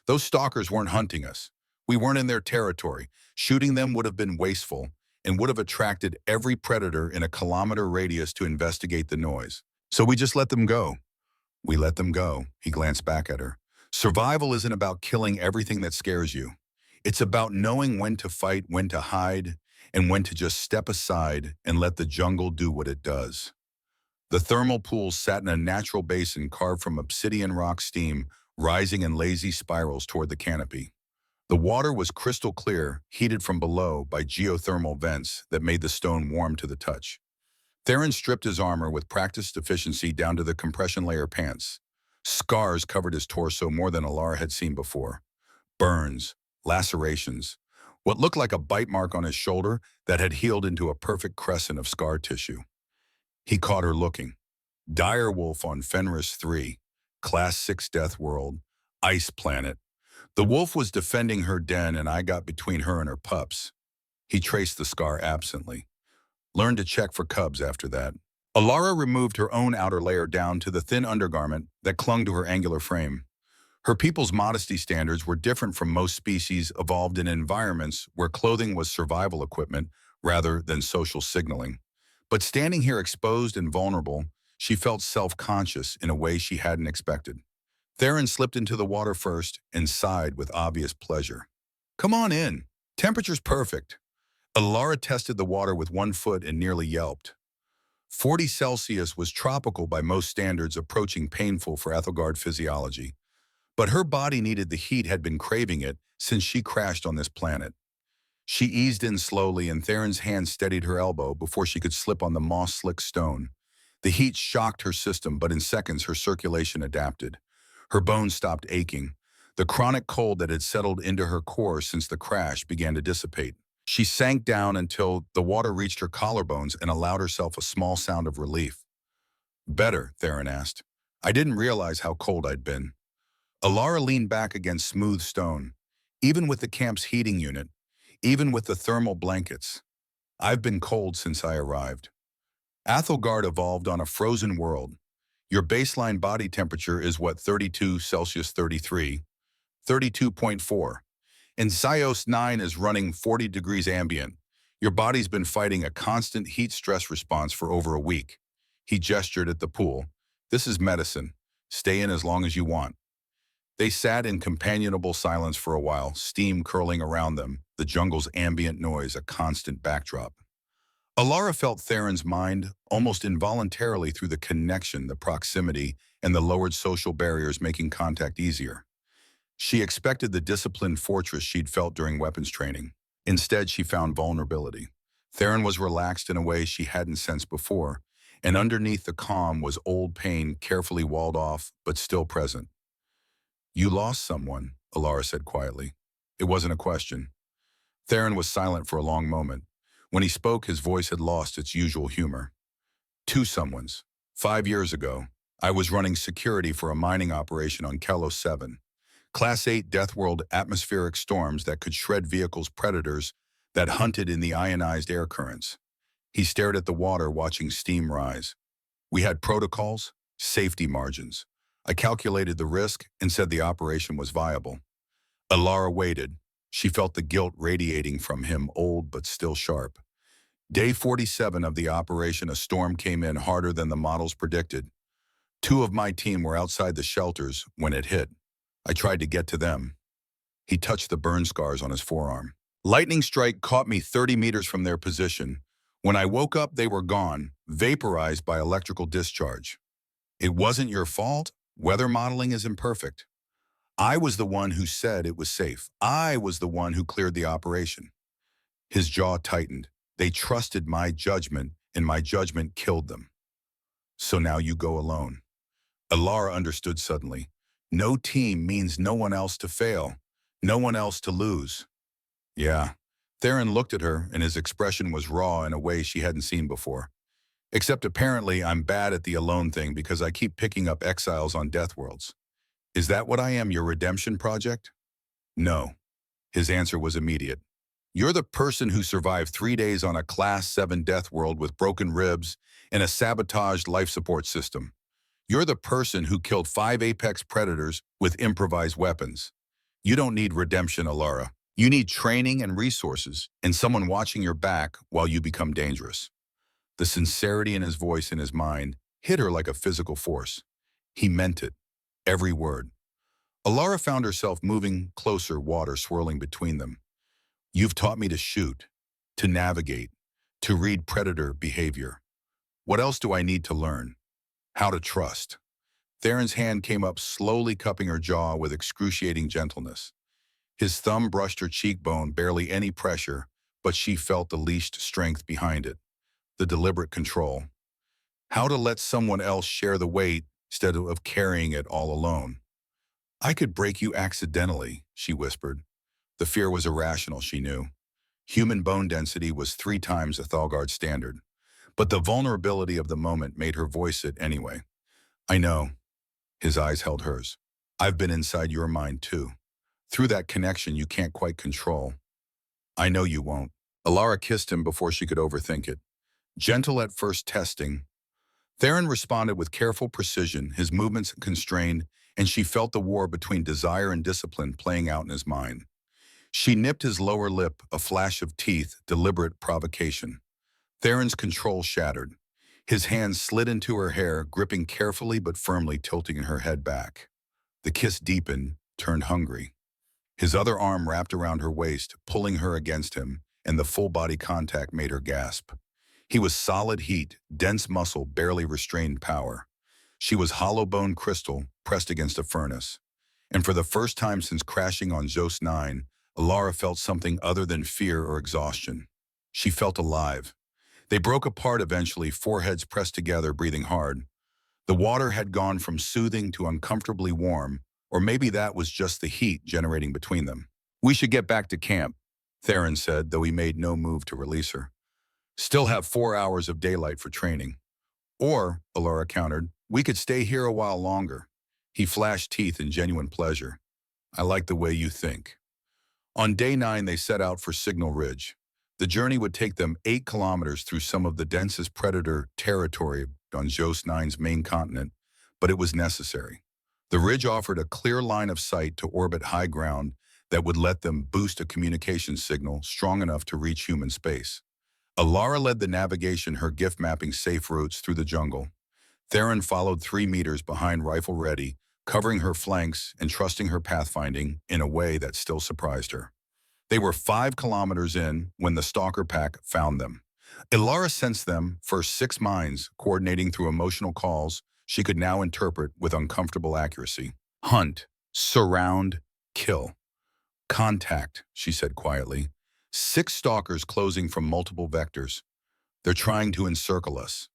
"Those stalkers weren't hunting us. We weren't in their territory. Shooting them would have been wasteful and would have attracted every predator in a kilometer radius to investigate the noise. So we just let them go." "We let them go," he glanced back at her. "Survival isn't about killing everything that scares you. It's about knowing when to fight, when to hide, and when to just step aside and let the jungle do what it does." The thermal pools sat in a natural basin carved from obsidian rock, steam rising in lazy spirals toward the canopy. The water was crystal clear, heated from below by geothermal vents that made the stone warm to the touch. Theron stripped his armor with practiced efficiency down to the compression layer pants. Scars covered his torso more than Ilara had seen before. Burns, lacerations, what looked like a bite mark on his shoulder that had healed into a perfect crescent of scar tissue. He caught her looking. Direwolf on Fenris 3, Class 6 Deathworld, Ice Planet. The wolf was defending her den, and I got between her and her pups. He traced the scar absently. Learned to check for cubs after that. Ilara removed her own outer layer down to the thin undergarment that clung to her angular frame. Her people's modesty standards were different from most species evolved in environments where clothing was survival equipment rather than social signaling. But standing here exposed and vulnerable, she felt self-conscious in a way she hadn't expected. Theron slipped into the water first and sighed with obvious pleasure. "Come on in. Temperature's perfect." Ilara tested the water with 1 foot and nearly yelped. 40 Celsius was tropical by most standards, approaching painful for Ethelgard physiology. But her body needed the heat, had been craving it since she crashed on this planet. She eased in slowly, and Theron's hand steadied her elbow before she could slip on the moss-slick stone. The heat shocked her system, but in seconds her circulation adapted. Her bones stopped aching. The chronic cold that had settled into her core since the crash began to dissipate. She sank down until the water reached her collarbones and allowed herself a small sound of relief. "Better?" Theron asked. "I didn't realize how cold I'd been." Ilara leaned back against smooth stone. "Even with the camp's heating unit, even with the thermal blankets." I've been cold since I arrived. Athelgard evolved on a frozen world. Your baseline body temperature is what, 32 Celsius 33, 32.4. And Sios 9 is running 40 degrees ambient. Your body's been fighting a constant heat stress response for over a week. He gestured at the pool. This is medicine. Stay in as long as you want. They sat in companionable silence for a while, steam curling around them, the jungle's ambient noise a constant backdrop. Alara felt Theron's mind almost involuntarily through the connection, the proximity, and the lowered social barriers making contact easier. She expected the disciplined fortress she'd felt during weapons training. Instead, she found vulnerability. Theron was relaxed in a way she hadn't sensed before, and underneath the calm was old pain carefully walled off, but still present. You lost someone, Alara said quietly. It wasn't a question. Theron was silent for a long moment. When he spoke, his voice had lost its usual humor. Two someones. 5 years ago, I was running security for a mining operation on Kalos 7. Class 8 Deathworld atmospheric storms that could shred vehicles, predators that hunted in the ionized air currents. He stared at the water, watching steam rise. We had protocols, safety margins. I calculated the risk and said the operation was viable. Alara waited. She felt the guilt radiating from him, old but still sharp. Day 47 of the operation, a storm came in harder than the models predicted. 2 of my team were outside the shelters when it hit. I tried to get to them. He touched the burn scars on his forearm. Lightning strike caught me 30 meters from their position. When I woke up, they were gone, vaporized by electrical discharge. It wasn't your fault. Weather modeling is imperfect. I was the one who said it was safe. I was the one who cleared the operation. His jaw tightened. They trusted my judgment, and my judgment killed them. So now you go alone. Alara understood suddenly. No team means no one else to fail, no one else to lose. Yeah. Theron looked at her, and his expression was raw in a way she hadn't seen before. Except apparently I'm bad at the alone thing because I keep picking up exiles on Deathworlds. Is that what I am, your redemption project? No. His answer was immediate. You're the person who survived 3 days on a Class 7 Deathworld with broken ribs and a sabotaged life support system. You're the person who killed 5 apex predators with improvised weapons. You don't need redemption, Alara. You need training and resources, and someone watching your back while you become dangerous. The sincerity in his voice and his mind hit her like a physical force. He meant it. Every word. Alara found herself moving closer, water swirling between them. You've taught me to shoot, to navigate, to read predator behavior. What else do I need to learn? How to trust. Theron's hand came up, slowly cupping her jaw with excruciating gentleness. His thumb brushed her cheekbone, barely any pressure, but she felt the leashed strength behind it, the deliberate control. How to let someone else share the weight instead of carrying it all alone. I could break you accidentally, she whispered. The fear was irrational, she knew. Human bone density was 3 times Athelgard's standard. But the vulnerability of the moment made her voice it anyway. I know. His eyes held hers. I've been inside your mind too. Through that connection you can't quite control. I know you won't. Alara kissed him before she could overthink it. Gentle at first, testing. Theron responded with careful precision, his movements constrained, and she felt the war between desire and discipline playing out in his mind. She nipped his lower lip, a flash of teeth, deliberate provocation. Theron's control shattered. His hands slid into her hair, gripping carefully but firmly, tilting her head back. The kiss deepened, turned hungry. His other arm wrapped around her waist, pulling her against him, and the full body contact made her gasp. He was solid heat, dense muscle, barely restrained power. She was hollow bone crystal, pressed against a furnace. And for the first time since crashing on Zos 9, Alara felt something other than fear or exhaustion. She felt alive. They broke apart eventually, foreheads pressed together, breathing hard. The water had gone from soothing to uncomfortably warm, or maybe that was just the heat generating between them. We should get back to camp, Theron said, though he made no move to release her. Still have 4 hours of daylight for training. Or, Alara countered, we could stay here a while longer. He flashed teeth in genuine pleasure. I like the way you think. On day 9, they set out for Signal Ridge. The journey would take them 8 kilometers through some of the densest predator territory on Jos Nine's main continent, but it was necessary. The ridge offered a clear line of sight to orbit high ground that would let them boost a communication signal strong enough to reach human space. Alara led the navigation, her gift mapping safe routes through the jungle. Theron followed 3 meters behind, rifle ready, covering her flanks and trusting her pathfinding in a way that still surprised her. They were 5 kilometers in when the stalker pack found them. Ilara sensed them, first 6 minds, coordinating through emotional calls she could now interpret with uncomfortable accuracy. Hunt, surround, kill. Contact, she said quietly. 6 stalkers closing from multiple vectors. They're trying to encircle us.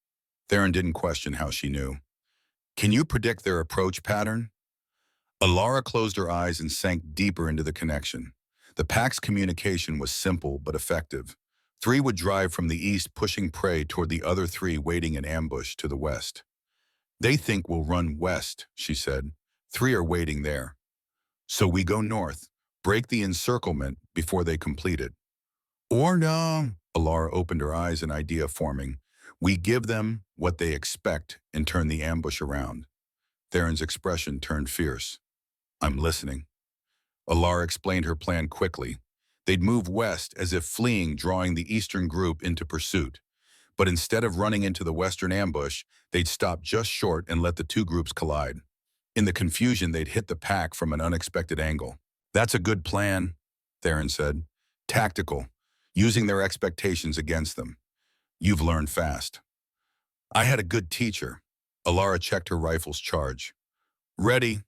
Theron didn't question how she knew. Can you predict their approach pattern? Alara closed her eyes and sank deeper into the connection. The pack's communication was simple but effective. 3 would drive from the east, pushing prey toward the other 3 waiting in ambush to the west. They think we'll run west, she said. 3 are waiting there. So we go north, break the encirclement before they complete it. Or no, Alara opened her eyes, an idea forming. We give them what they expect and turn the ambush around. Theron's expression turned fierce. I'm listening. Alara explained her plan quickly. They'd move west as if fleeing, drawing the eastern group into pursuit. But instead of running into the western ambush, they'd stop just short and let the 2 groups collide. In the confusion, they'd hit the pack from an unexpected angle. That's a good plan, Theron said. Tactical, using their expectations against them. You've learned fast. I had a good teacher. Alara checked her rifle's charge. Ready.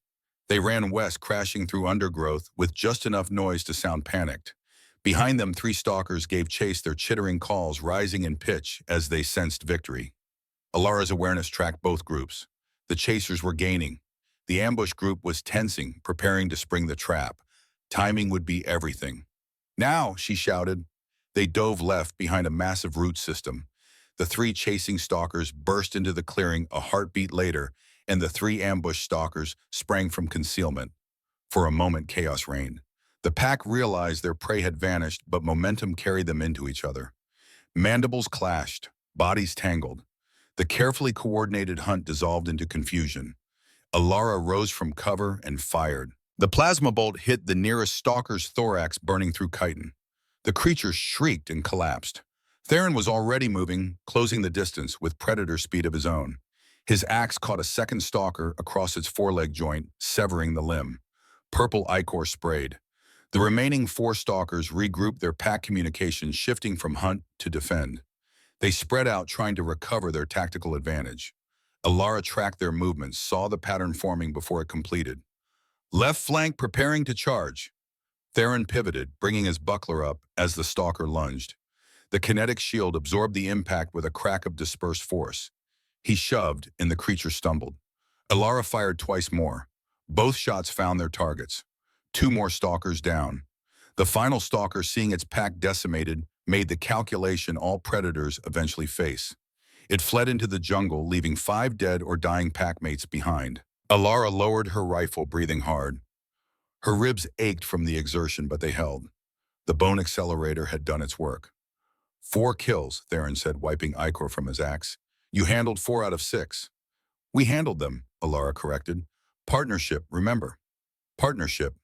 They ran west, crashing through undergrowth with just enough noise to sound panicked. Behind them, 3 stalkers gave chase, their chittering calls rising in pitch as they sensed victory. Alara's awareness tracked both groups. The chasers were gaining. The ambush group was tensing, preparing to spring the trap. Timing would be everything. Now, she shouted. They dove left behind a massive root system. The 3 chasing stalkers burst into the clearing a heartbeat later, and the 3 ambush stalkers sprang from concealment. For a moment, chaos reigned. The pack realized their prey had vanished, but momentum carried them into each other. Mandibles clashed, bodies tangled. The carefully coordinated hunt dissolved into confusion. Alara rose from cover and fired. The plasma bolt hit the nearest stalker's thorax, burning through chitin. The creature shrieked and collapsed. Theron was already moving, closing the distance with predator speed of his own. His axe caught a second stalker across its foreleg joint, severing the limb. Purple ichor sprayed. The remaining 4 stalkers regrouped, their pack communication shifting from hunt to defend. They spread out, trying to recover their tactical advantage. Alara tracked their movements, saw the pattern forming before it completed. Left flank preparing to charge. Theron pivoted, bringing his buckler up as the stalker lunged. The kinetic shield absorbed the impact with a crack of dispersed force. He shoved, and the creature stumbled. Alara fired twice more. Both shots found their targets. 2 more stalkers down. The final stalker, seeing its pack decimated, made the calculation all predators eventually face. It fled into the jungle, leaving 5 dead or dying packmates behind. Alara lowered her rifle, breathing hard. Her ribs ached from the exertion, but they held. The bone accelerator had done its work. 4 kills, Theron said, wiping ichor from his axe. You handled 4 out of 6. We handled them, Alara corrected. Partnership, remember. Partnership.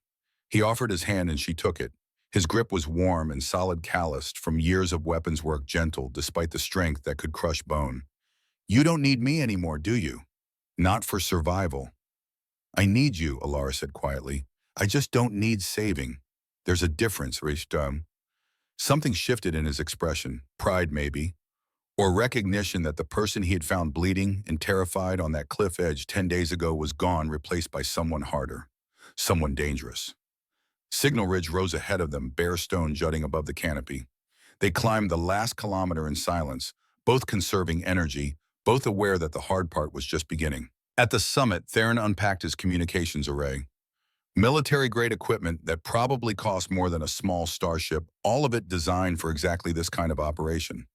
He offered his hand and she took it. His grip was warm and solid, calloused from years of weapons work, gentle despite the strength that could crush bone. You don't need me anymore, do you? Not for survival. I need you, Alara said quietly. I just don't need saving. There's a difference, Rishdam. Something shifted in his expression, pride maybe, or recognition that the person he had found bleeding and terrified on that cliff edge 10 days ago was gone, replaced by someone harder, someone dangerous. Signal Ridge rose ahead of them, bare stone jutting above the canopy. They climbed the last kilometer in silence, both conserving energy, both aware that the hard part was just beginning. At the summit, Theron unpacked his communications array. Military-grade equipment that probably cost more than a small starship, all of it designed for exactly this kind of operation.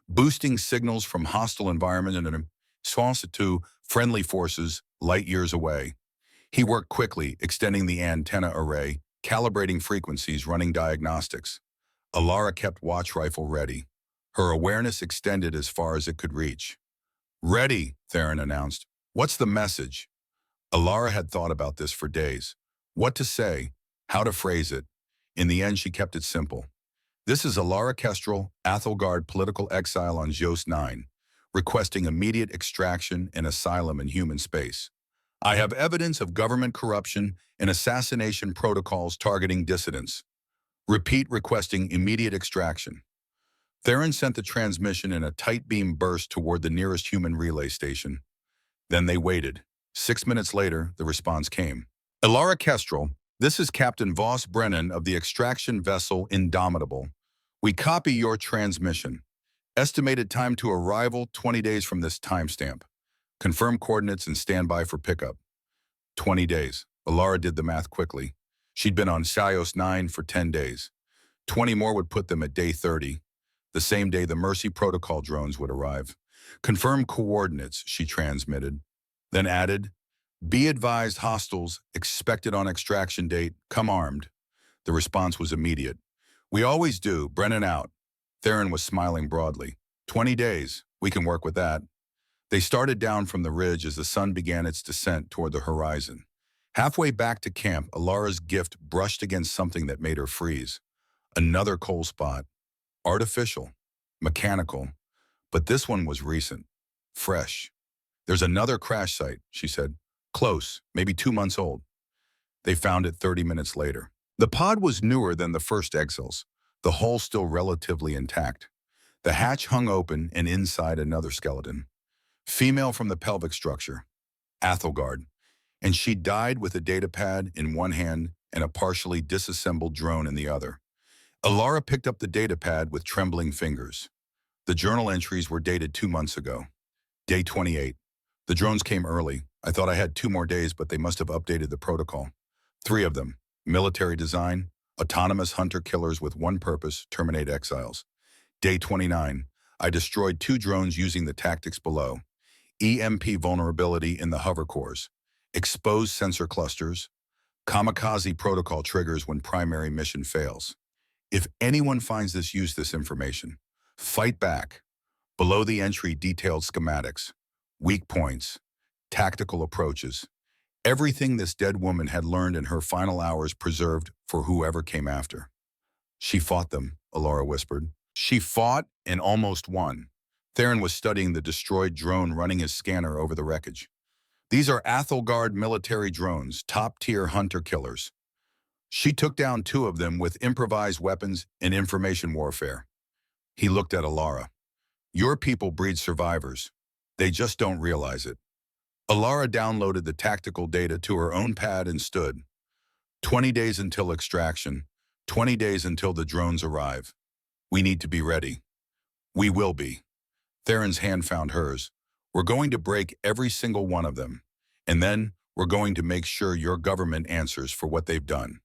Boosting signals from hostile environment and in response to friendly forces light years away. He worked quickly, extending the antenna array, calibrating frequencies, running diagnostics. Alara kept watch rifle ready. Her awareness extended as far as it could reach. "Ready," Theron announced. "What's the message?" Alara had thought about this for days. What to say, how to phrase it. In the end, she kept it simple. "This is Alara Kestrel, Athelgard political exile on Jos 9, requesting immediate extraction and asylum in human space. I have evidence of government corruption and assassination protocols targeting dissidents. Repeat, requesting immediate extraction." Theron sent the transmission in a tight beam burst toward the nearest human relay station. Then they waited. 6 minutes later, the response came. "Alara Kestrel, this is Captain Voss Brennan of the extraction vessel Indomitable. We copy your transmission. Estimated time to arrival 20 days from this timestamp. Confirm coordinates and stand by for pickup." 20 days. Alara did the math quickly. She'd been on Jos 9 for 10 days. 20 more would put them at day 30. The same day the Mercy Protocol drones would arrive. "Confirm coordinates," she transmitted. Then added, "Be advised, hostiles expected on extraction date. Come armed." The response was immediate. "We always do. Brennan out." Theron was smiling broadly. 20 days. We can work with that." They started down from the ridge as the sun began its descent toward the horizon. Halfway back to camp, Alara's gift brushed against something that made her freeze. Another cold spot. Artificial. Mechanical. But this one was recent. Fresh. "There's another crash site," she said. "Close, maybe 2 months old." They found it 30 minutes later. The pod was newer than the first Exiles, the hull still relatively intact. The hatch hung open and inside another skeleton. Female from the pelvic structure. Athelgard. And she died with a datapad in one hand and a partially disassembled drone in the other. Alara picked up the datapad with trembling fingers. The journal entries were dated 2 months ago. Day 28. "The drones came early. I thought I had 2 more days, but they must have updated the protocol. 3 of them. Military design, autonomous hunter-killers with one purpose, terminate exiles. Day 29. I destroyed 2 drones using the tactics below. EMP vulnerability in the hover cores. Exposed sensor clusters. Kamikaze protocol triggers when primary mission fails. If anyone finds this, use this information. Fight back." Below the entry, detailed schematics, weak points, tactical approaches. Everything this dead woman had learned in her final hours preserved for whoever came after. "She fought them," Alara whispered. "She fought and almost won." Theron was studying the destroyed drone, running his scanner over the wreckage. "These are Athelgard military drones, top-tier hunter-killers. She took down 2 of them with improvised weapons and information warfare." He looked at Alara. "Your people breed survivors. They just don't realize it." Alara downloaded the tactical data to her own pad and stood. 20 days until extraction. 20 days until the drones arrive. We need to be ready." "We will be." Theron's hand found hers. "We're going to break every single one of them. And then we're going to make sure your government answers for what they've done."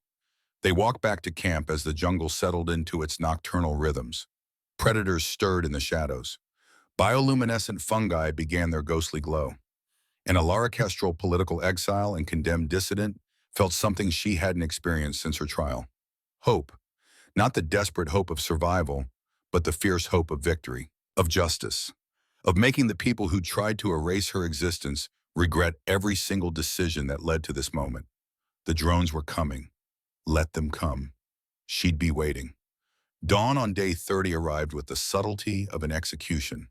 They walked back to camp as the jungle settled into its nocturnal rhythms. Predators stirred in the shadows. Bioluminescent fungi began their ghostly glow. And Alara Kestrel, political exile and condemned dissident, felt something she hadn't experienced since her trial. Hope. Not the desperate hope of survival, but the fierce hope of victory, of justice, of making the people who tried to erase her existence regret every single decision that led to this moment. The drones were coming. Let them come. She'd be waiting. Dawn on day 30 arrived with the subtlety of an execution.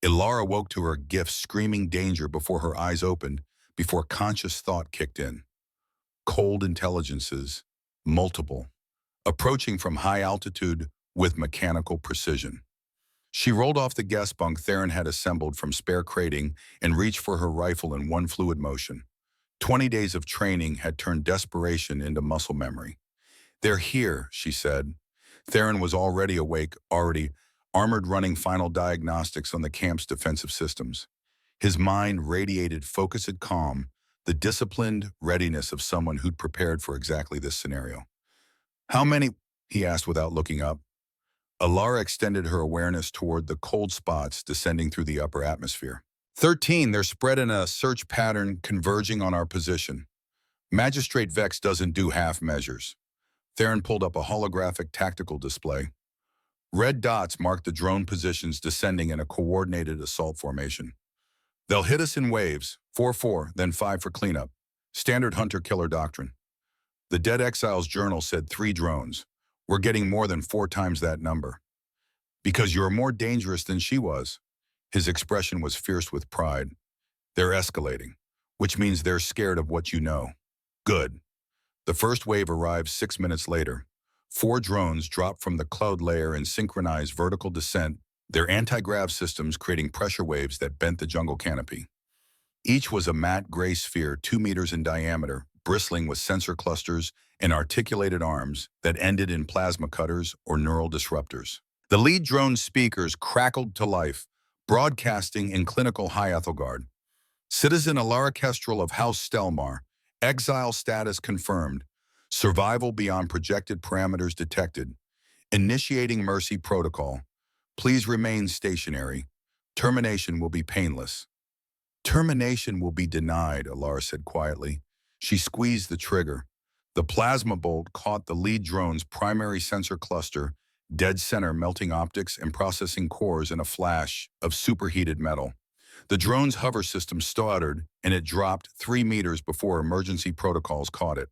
Alara woke to her gift, screaming danger before her eyes opened, before conscious thought kicked in. Cold intelligences, multiple, approaching from high altitude with mechanical precision. She rolled off the guest bunk Theron had assembled from spare crating and reached for her rifle in one fluid motion. 20 days of training had turned desperation into muscle memory. "They're here," she said. Theron was already awake, already armored, running final diagnostics on the camp's defensive systems. His mind radiated focused calm, the disciplined readiness of someone who'd prepared for exactly this scenario. "How many?" he asked without looking up. Alara extended her awareness toward the cold spots descending through the upper atmosphere. 13, they're spread in a search pattern converging on our position. Magistrate Vex doesn't do half measures. Theron pulled up a holographic tactical display. Red dots marked the drone positions descending in a coordinated assault formation. They'll hit us in waves, 4-4, then 5 for cleanup. Standard hunter-killer doctrine. The Dead Exiles Journal said 3 drones. We're getting more than 4 times that number. Because you're more dangerous than she was. His expression was fierce with pride. They're escalating, which means they're scared of what you know. Good. The first wave arrived 6 minutes later. 4 drones dropped from the cloud layer in synchronized vertical descent, their anti-grav systems creating pressure waves that bent the jungle canopy. Each was a matte gray sphere 2 meters in diameter, bristling with sensor clusters and articulated arms that ended in plasma cutters or neural disruptors. The lead drone's speakers crackled to life, broadcasting in clinical high Ethelgard. Citizen Alara Kestrel of House Stelmar, exile status confirmed, survival beyond projected parameters detected, initiating mercy protocol. Please remain stationary. Termination will be painless. Termination will be denied, Alara said quietly. She squeezed the trigger. The plasma bolt caught the lead drone's primary sensor cluster, dead center, melting optics and processing cores in a flash of superheated metal. The drone's hover system stuttered, and it dropped 3 meters before emergency protocols caught it.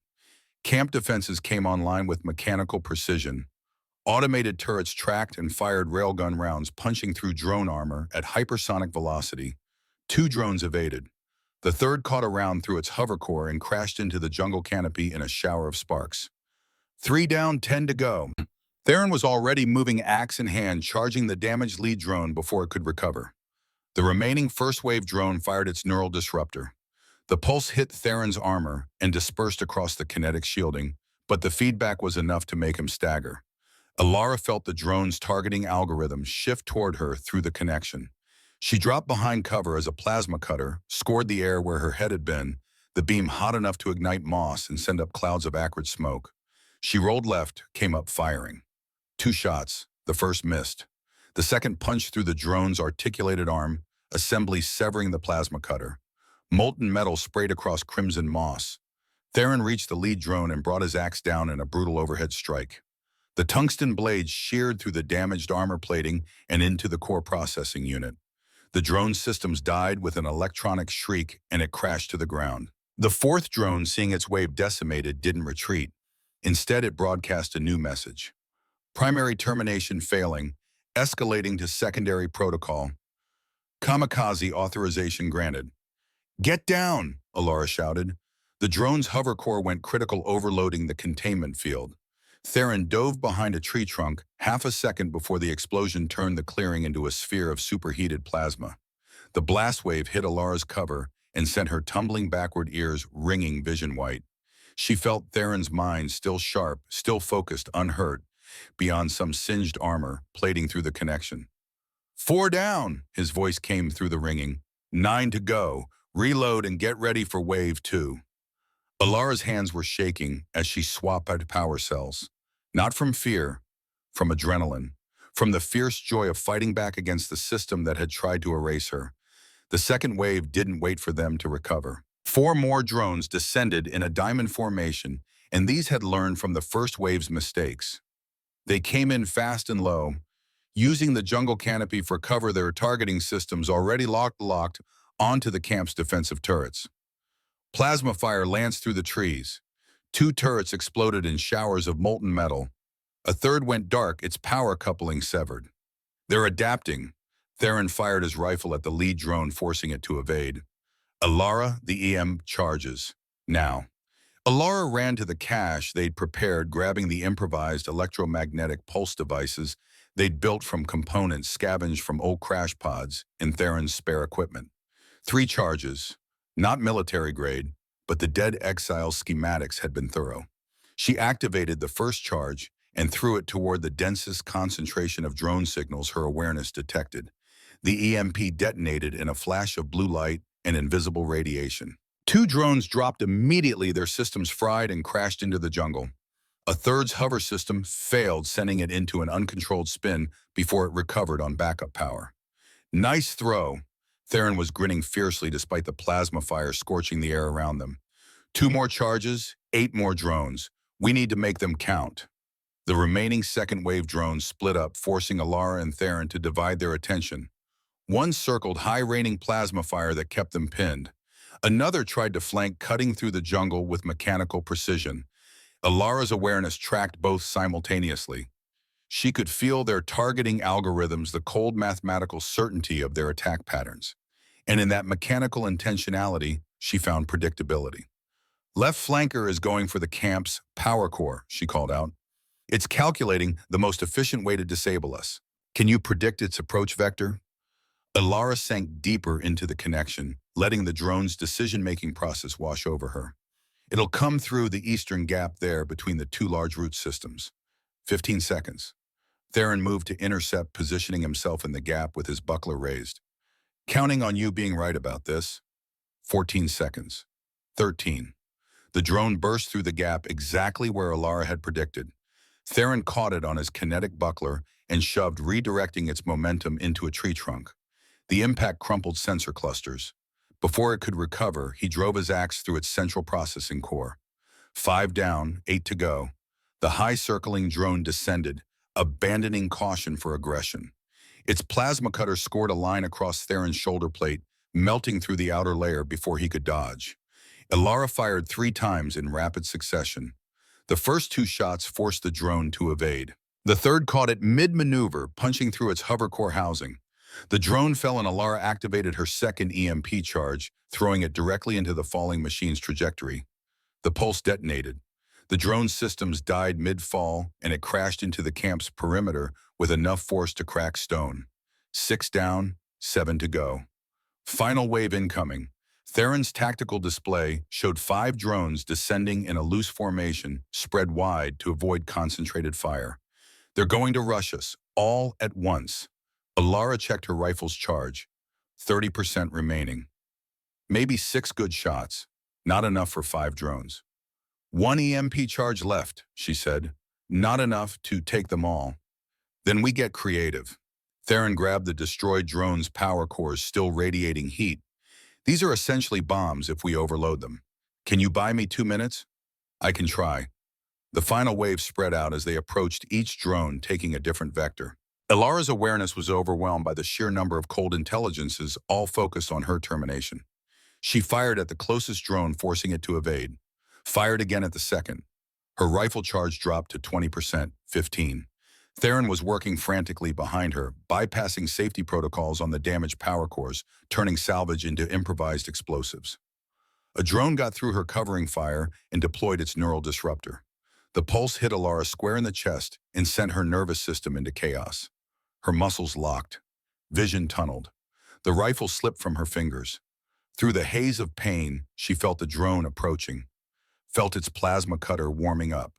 Camp defenses came online with mechanical precision. Automated turrets tracked and fired railgun rounds punching through drone armor at hypersonic velocity. 2 drones evaded. The third caught a round through its hover core and crashed into the jungle canopy in a shower of sparks. 3 down, 10 to go. Theron was already moving axe in hand, charging the damaged lead drone before it could recover. The remaining first-wave drone fired its neural disruptor. The pulse hit Theron's armor and dispersed across the kinetic shielding, but the feedback was enough to make him stagger. Alara felt the drone's targeting algorithm shift toward her through the connection. She dropped behind cover as a plasma cutter scored the air where her head had been, the beam hot enough to ignite moss and send up clouds of acrid smoke. She rolled left, came up firing. 2 shots. The first missed. The second punched through the drone's articulated arm, assembly severing the plasma cutter. Molten metal sprayed across crimson moss. Theron reached the lead drone and brought his axe down in a brutal overhead strike. The tungsten blade sheared through the damaged armor plating and into the core processing unit. The drone's systems died with an electronic shriek and it crashed to the ground. The fourth drone, seeing its wave decimated, didn't retreat. Instead, it broadcast a new message. Primary termination failing, escalating to secondary protocol. Kamikaze authorization granted. Get down, Alara shouted. The drone's hover core went critical, overloading the containment field. Theron dove behind a tree trunk half a second before the explosion turned the clearing into a sphere of superheated plasma. The blast wave hit Alara's cover and sent her tumbling backward, ears ringing vision white. She felt Theron's mind still sharp, still focused, unhurt, beyond some singed armor plating through the connection. 4 down, his voice came through the ringing. 9 to go. Reload and get ready for wave 2. Alara's hands were shaking as she swapped out power cells. Not from fear, from adrenaline, from the fierce joy of fighting back against the system that had tried to erase her. The second wave didn't wait for them to recover. 4 more drones descended in a diamond formation, and these had learned from the first wave's mistakes. They came in fast and low, using the jungle canopy for cover, their targeting systems already locked onto the camp's defensive turrets. Plasma fire lanced through the trees. 2 turrets exploded in showers of molten metal. A third went dark, its power coupling severed. They're adapting. Theron fired his rifle at the lead drone, forcing it to evade. Alara, the EM charges. Now. Alara ran to the cache they'd prepared, grabbing the improvised electromagnetic pulse devices they'd built from components scavenged from old crash pods in Theron's spare equipment. 3 charges. Not military grade, but the Dead Exile schematics had been thorough. She activated the first charge and threw it toward the densest concentration of drone signals her awareness detected. The EMP detonated in a flash of blue light and invisible radiation. 2 drones dropped immediately, their systems fried, and crashed into the jungle. A third's hover system failed, sending it into an uncontrolled spin before it recovered on backup power. Nice throw. Theron was grinning fiercely despite the plasma fire scorching the air around them. 2 more charges, 8 more drones. We need to make them count. The remaining second-wave drones split up, forcing Alara and Theron to divide their attention. One circled high, raining plasma fire that kept them pinned. Another tried to flank, cutting through the jungle with mechanical precision. Alara's awareness tracked both simultaneously. She could feel their targeting algorithms, the cold mathematical certainty of their attack patterns. And in that mechanical intentionality, she found predictability. Left flanker is going for the camp's power core, she called out. It's calculating the most efficient way to disable us. Can you predict its approach vector? Alara sank deeper into the connection, letting the drone's decision-making process wash over her. It'll come through the eastern gap there between the two large root systems. 15 seconds. Theron moved to intercept, positioning himself in the gap with his buckler raised. Counting on you being right about this. 14 seconds. 13. The drone burst through the gap exactly where Alara had predicted. Theron caught it on his kinetic buckler and shoved, redirecting its momentum into a tree trunk. The impact crumpled sensor clusters. Before it could recover, he drove his axe through its central processing core. 5 down, 8 to go. The high-circling drone descended, abandoning caution for aggression. Its plasma cutter scored a line across Theron's shoulder plate, melting through the outer layer before he could dodge. Alara fired 3 times in rapid succession. The first 2 shots forced the drone to evade. The third caught it mid-maneuver, punching through its hover core housing. The drone fell and Alara activated her second EMP charge, throwing it directly into the falling machine's trajectory. The pulse detonated. The drone's systems died mid-fall, and it crashed into the camp's perimeter with enough force to crack stone. 6 down, 7 to go. Final wave incoming. Theron's tactical display showed 5 drones descending in a loose formation, spread wide to avoid concentrated fire. They're going to rush us, all at once. Alara checked her rifle's charge. 30% remaining. Maybe 6 good shots. Not enough for 5 drones. 1 EMP charge left, she said. Not enough to take them all. Then we get creative. Theron grabbed the destroyed drone's power cores, still radiating heat. These are essentially bombs if we overload them. Can you buy me 2 minutes? I can try. The final wave spread out as they approached, each drone taking a different vector. Alara's awareness was overwhelmed by the sheer number of cold intelligences, all focused on her termination. She fired at the closest drone, forcing it to evade. Fired again at the second. Her rifle charge dropped to 20%, 15. Theron was working frantically behind her, bypassing safety protocols on the damaged power cores, turning salvage into improvised explosives. A drone got through her covering fire and deployed its neural disruptor. The pulse hit Alara square in the chest and sent her nervous system into chaos. Her muscles locked. Vision tunneled. The rifle slipped from her fingers. Through the haze of pain, she felt the drone approaching. Felt its plasma cutter warming up.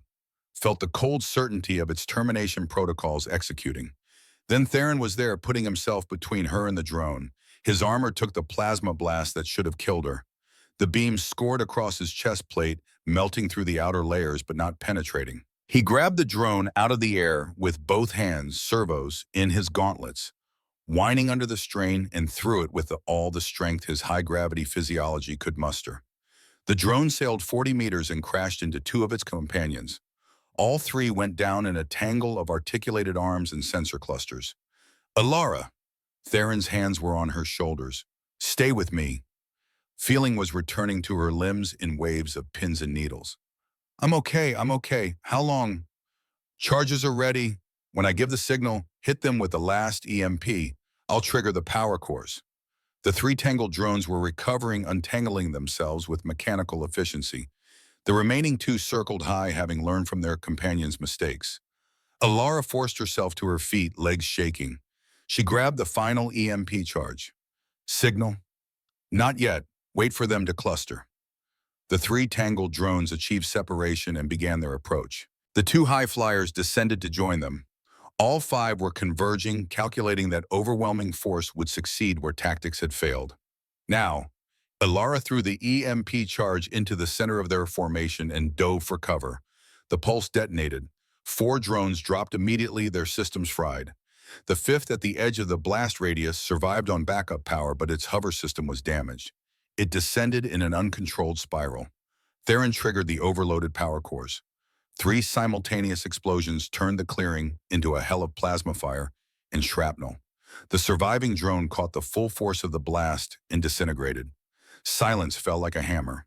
Felt the cold certainty of its termination protocols executing. Then Theron was there, putting himself between her and the drone. His armor took the plasma blast that should have killed her. The beam scored across his chest plate, melting through the outer layers but not penetrating. He grabbed the drone out of the air with both hands, servos, in his gauntlets, whining under the strain, and threw it with all the strength his high-gravity physiology could muster. The drone sailed 40 meters and crashed into 2 of its companions. All 3 went down in a tangle of articulated arms and sensor clusters. Alara! Theron's hands were on her shoulders. Stay with me. Feeling was returning to her limbs in waves of pins and needles. I'm okay. How long? Charges are ready. When I give the signal, hit them with the last EMP. I'll trigger the power cores. The 3 tangled drones were recovering, untangling themselves with mechanical efficiency. The remaining 2 circled high, having learned from their companions' mistakes. Alara forced herself to her feet, legs shaking. She grabbed the final EMP charge. Signal? Not yet. Wait for them to cluster. The 3 tangled drones achieved separation and began their approach. The 2 high flyers descended to join them. All 5 were converging, calculating that overwhelming force would succeed where tactics had failed. Now, Alara threw the EMP charge into the center of their formation and dove for cover. The pulse detonated. 4 drones dropped immediately, their systems fried. The 5th, at the edge of the blast radius, survived on backup power, but its hover system was damaged. It descended in an uncontrolled spiral. Theron triggered the overloaded power cores. 3 simultaneous explosions turned the clearing into a hell of plasma fire and shrapnel. The surviving drone caught the full force of the blast and disintegrated. Silence fell like a hammer.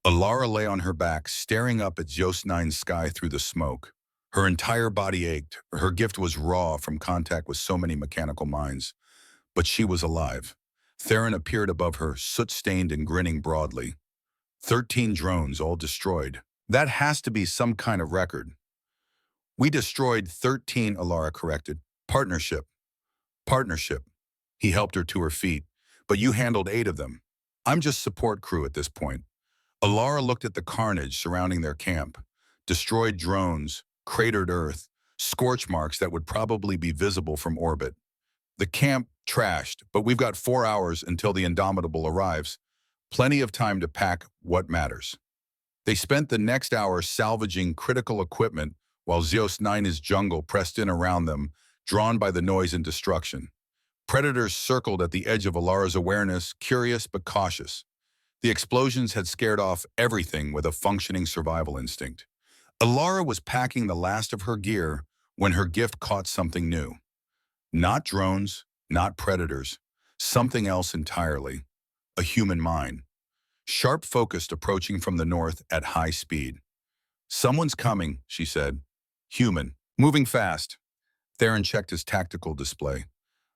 Alara lay on her back, staring up at Jost 9's sky through the smoke. Her entire body ached. Her gift was raw from contact with so many mechanical minds. But she was alive. Theron appeared above her, soot-stained and grinning broadly. 13 drones, all destroyed. That has to be some kind of record. We destroyed 13, Alara corrected. Partnership. Partnership. He helped her to her feet. But you handled 8 of them. I'm just support crew at this point. Alara looked at the carnage surrounding their camp. Destroyed drones, cratered Earth, scorch marks that would probably be visible from orbit. The camp trashed, but we've got 4 hours until the Indomitable arrives. Plenty of time to pack what matters. They spent the next hour salvaging critical equipment while Zeus 9's jungle pressed in around them, drawn by the noise and destruction. Predators circled at the edge of Alara's awareness, curious but cautious. The explosions had scared off everything with a functioning survival instinct. Alara was packing the last of her gear when her gift caught something new. Not drones, not predators, something else entirely. A human mind. Sharp focused approaching from the north at high speed. Someone's coming, she said. Human. Moving fast. Theron checked his tactical display.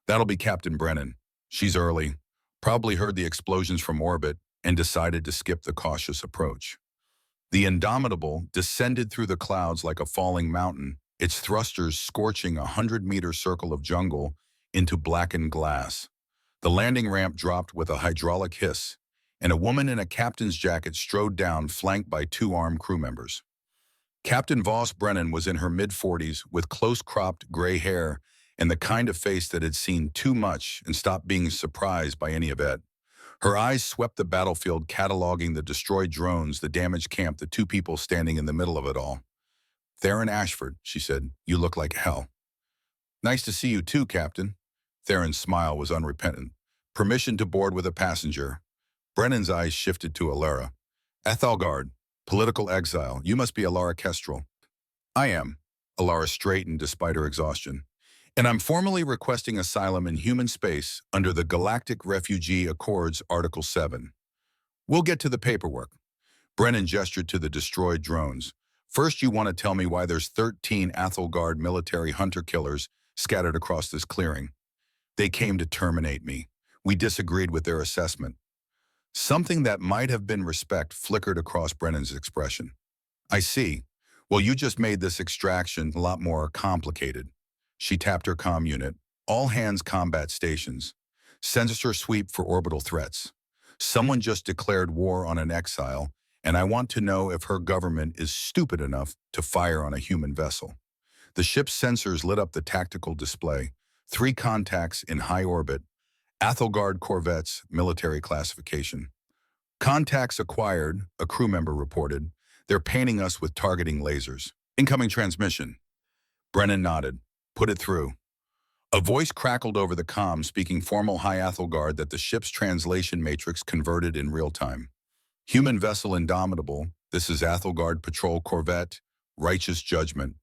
That'll be Captain Brennan. She's early. Probably heard the explosions from orbit and decided to skip the cautious approach. The Indomitable descended through the clouds like a falling mountain, its thrusters scorching a 100-meter circle of jungle into blackened glass. The landing ramp dropped with a hydraulic hiss, and a woman in a captain's jacket strode down, flanked by 2 armed crew members. Captain Voss Brennan was in her mid-40s with close-cropped gray hair and the kind of face that had seen too much and stopped being surprised by any of it. Her eyes swept the battlefield, cataloging the destroyed drones, the damaged camp, the 2 people standing in the middle of it all. Theron Ashford, she said, you look like hell. Nice to see you too, Captain. Theron's smile was unrepentant. Permission to board with a passenger. Brennan's eyes shifted to Alara. Ethelgard, political exile. You must be Alara Kestrel. I am. Alara straightened despite her exhaustion. And I'm formally requesting asylum in human space under the Galactic Refugee Accords Article 7. We'll get to the paperwork. Brennan gestured to the destroyed drones. First, you want to tell me why there's 13 Ethelgard military hunter-killers scattered across this clearing. They came to terminate me. We disagreed with their assessment. Something that might have been respect flickered across Brennan's expression. I see. Well, you just made this extraction a lot more complicated. She tapped her comm unit. All hands combat stations. Sensor sweep for orbital threats. Someone just declared war on an exile, and I want to know if her government is stupid enough to fire on a human vessel. The ship's sensors lit up the tactical display. 3 contacts in high orbit. Ethelgard corvettes, military classification. Contacts acquired, a crew member reported. They're painting us with targeting lasers. Incoming transmission. Brennan nodded. Put it through. A voice crackled over the comm, speaking formal High Ethelgard that the ship's translation matrix converted in real time. Human vessel Indomitable, this is Ethelgard Patrol Corvette, righteous judgment.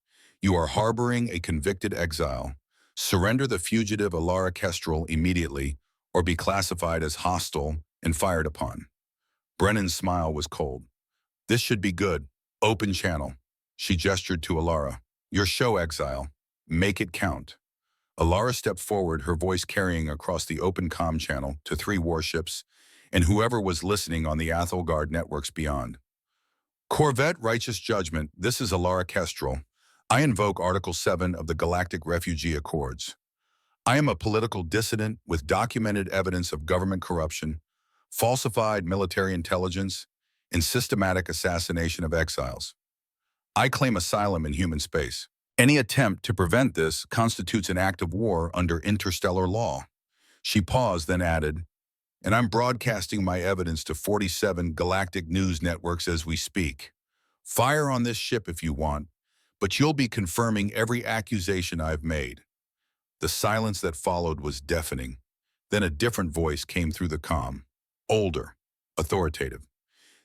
You are harboring a convicted exile. Surrender the fugitive Alara Kestrel immediately, or be classified as hostile and fired upon. Brennan's smile was cold. This should be good. Open channel. She gestured to Alara. Your show, exile. Make it count. Alara stepped forward, her voice carrying across the open comm channel to 3 warships and whoever was listening on the Ethelgard networks beyond. Corvette Righteous Judgment, this is Alara Kestrel. I invoke Article 7 of the Galactic Refugee Accords. I am a political dissident with documented evidence of government corruption, falsified military intelligence, and systematic assassination of exiles. I claim asylum in human space. Any attempt to prevent this constitutes an act of war under interstellar law. She paused, then added, and I'm broadcasting my evidence to 47 galactic news networks as we speak. Fire on this ship if you want, but you'll be confirming every accusation I've made. The silence that followed was deafening. Then a different voice came through the comm. Older, authoritative.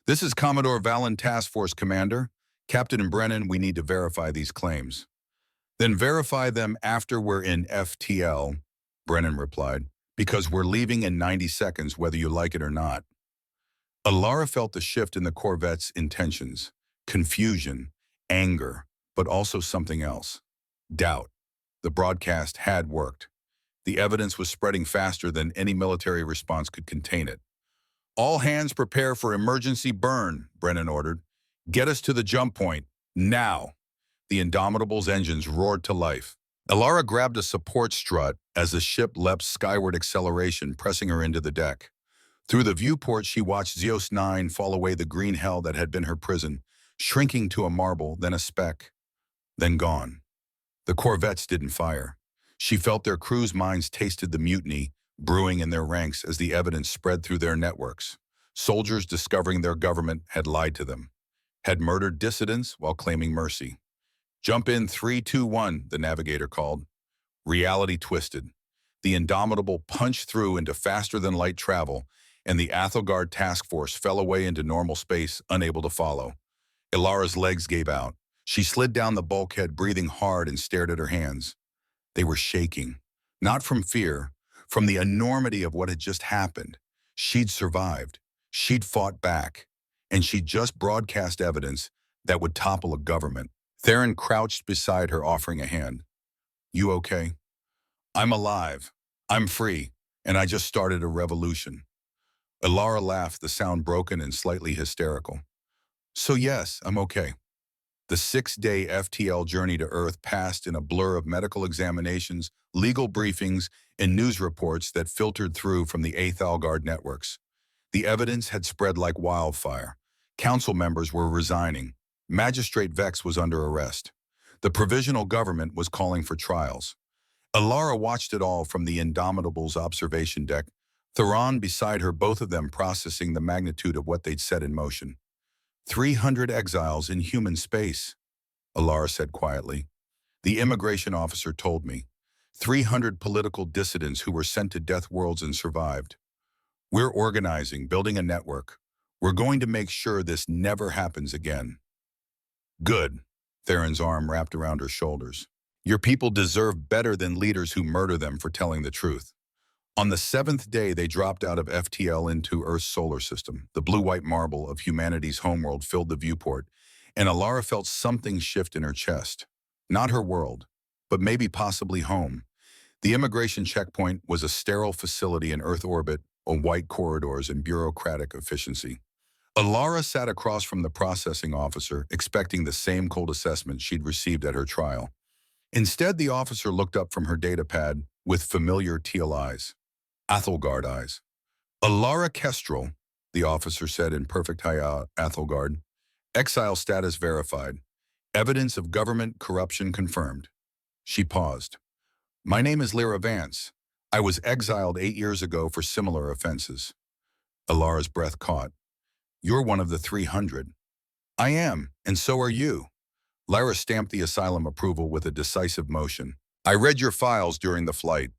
This is Commodore Valen Task Force Commander. Captain Brennan, we need to verify these claims. Then verify them after we're in FTL, Brennan replied, because we're leaving in 90 seconds whether you like it or not. Alara felt the shift in the Corvette's intentions, confusion, anger, but also something else. Doubt. The broadcast had worked. The evidence was spreading faster than any military response could contain it. All hands prepare for emergency burn, Brennan ordered. Get us to the jump point, now. The Indomitable's engines roared to life. Alara grabbed a support strut as the ship leapt skyward acceleration, pressing her into the deck. Through the viewport, she watched Zeus 9 fall away the green hell that had been her prison, shrinking to a marble, then a speck, then gone. The corvettes didn't fire. She felt their crew's minds tasted the mutiny brewing in their ranks as the evidence spread through their networks. Soldiers discovering their government had lied to them, had murdered dissidents while claiming mercy. Jump in 3, 2, 1, the navigator called. Reality twisted. The Indomitable punched through into faster-than-light travel, and the Athelgard task force fell away into normal space, unable to follow. Ilara's legs gave out. She slid down the bulkhead, breathing hard, and stared at her hands. They were shaking, not from fear, from the enormity of what had just happened. She'd survived. She'd fought back. And she'd just broadcast evidence that would topple a government. Theron crouched beside her, offering a hand. You okay? I'm alive. I'm free. And I just started a revolution. Ilara laughed, the sound broken and slightly hysterical. So yes, I'm okay. The 6-day FTL journey to Earth passed in a blur of medical examinations, legal briefings, and news reports that filtered through from the Athelgard networks. The evidence had spread like wildfire. Council members were resigning. Magistrate Vex was under arrest. The provisional government was calling for trials. Ilara watched it all from the Indomitable's observation deck, Theron beside her, both of them processing the magnitude of what they'd set in motion. 300 exiles in human space, Ilara said quietly. The immigration officer told me. 300 political dissidents who were sent to Deathworlds and survived. We're organizing, building a network. We're going to make sure this never happens again. Good. Theron's arm wrapped around her shoulders. Your people deserve better than leaders who murder them for telling the truth. On the 7th day, they dropped out of FTL into Earth's solar system. The blue-white marble of humanity's homeworld filled the viewport, and Ilara felt something shift in her chest. Not her world, but maybe possibly home. The immigration checkpoint was a sterile facility in Earth orbit, on white corridors and bureaucratic efficiency. Ilara sat across from the processing officer, expecting the same cold assessment she'd received at her trial. Instead, the officer looked up from her datapad with familiar teal eyes. Athelgard eyes. Ilara Kestrel, the officer said in perfect high Athelgard. Exile status verified. Evidence of government corruption confirmed. She paused. My name is Lyra Vance. I was exiled 8 years ago for similar offenses. Ilara's breath caught. You're one of the 300. I am, and so are you. Lyra stamped the asylum approval with a decisive motion. I read your files during the flight.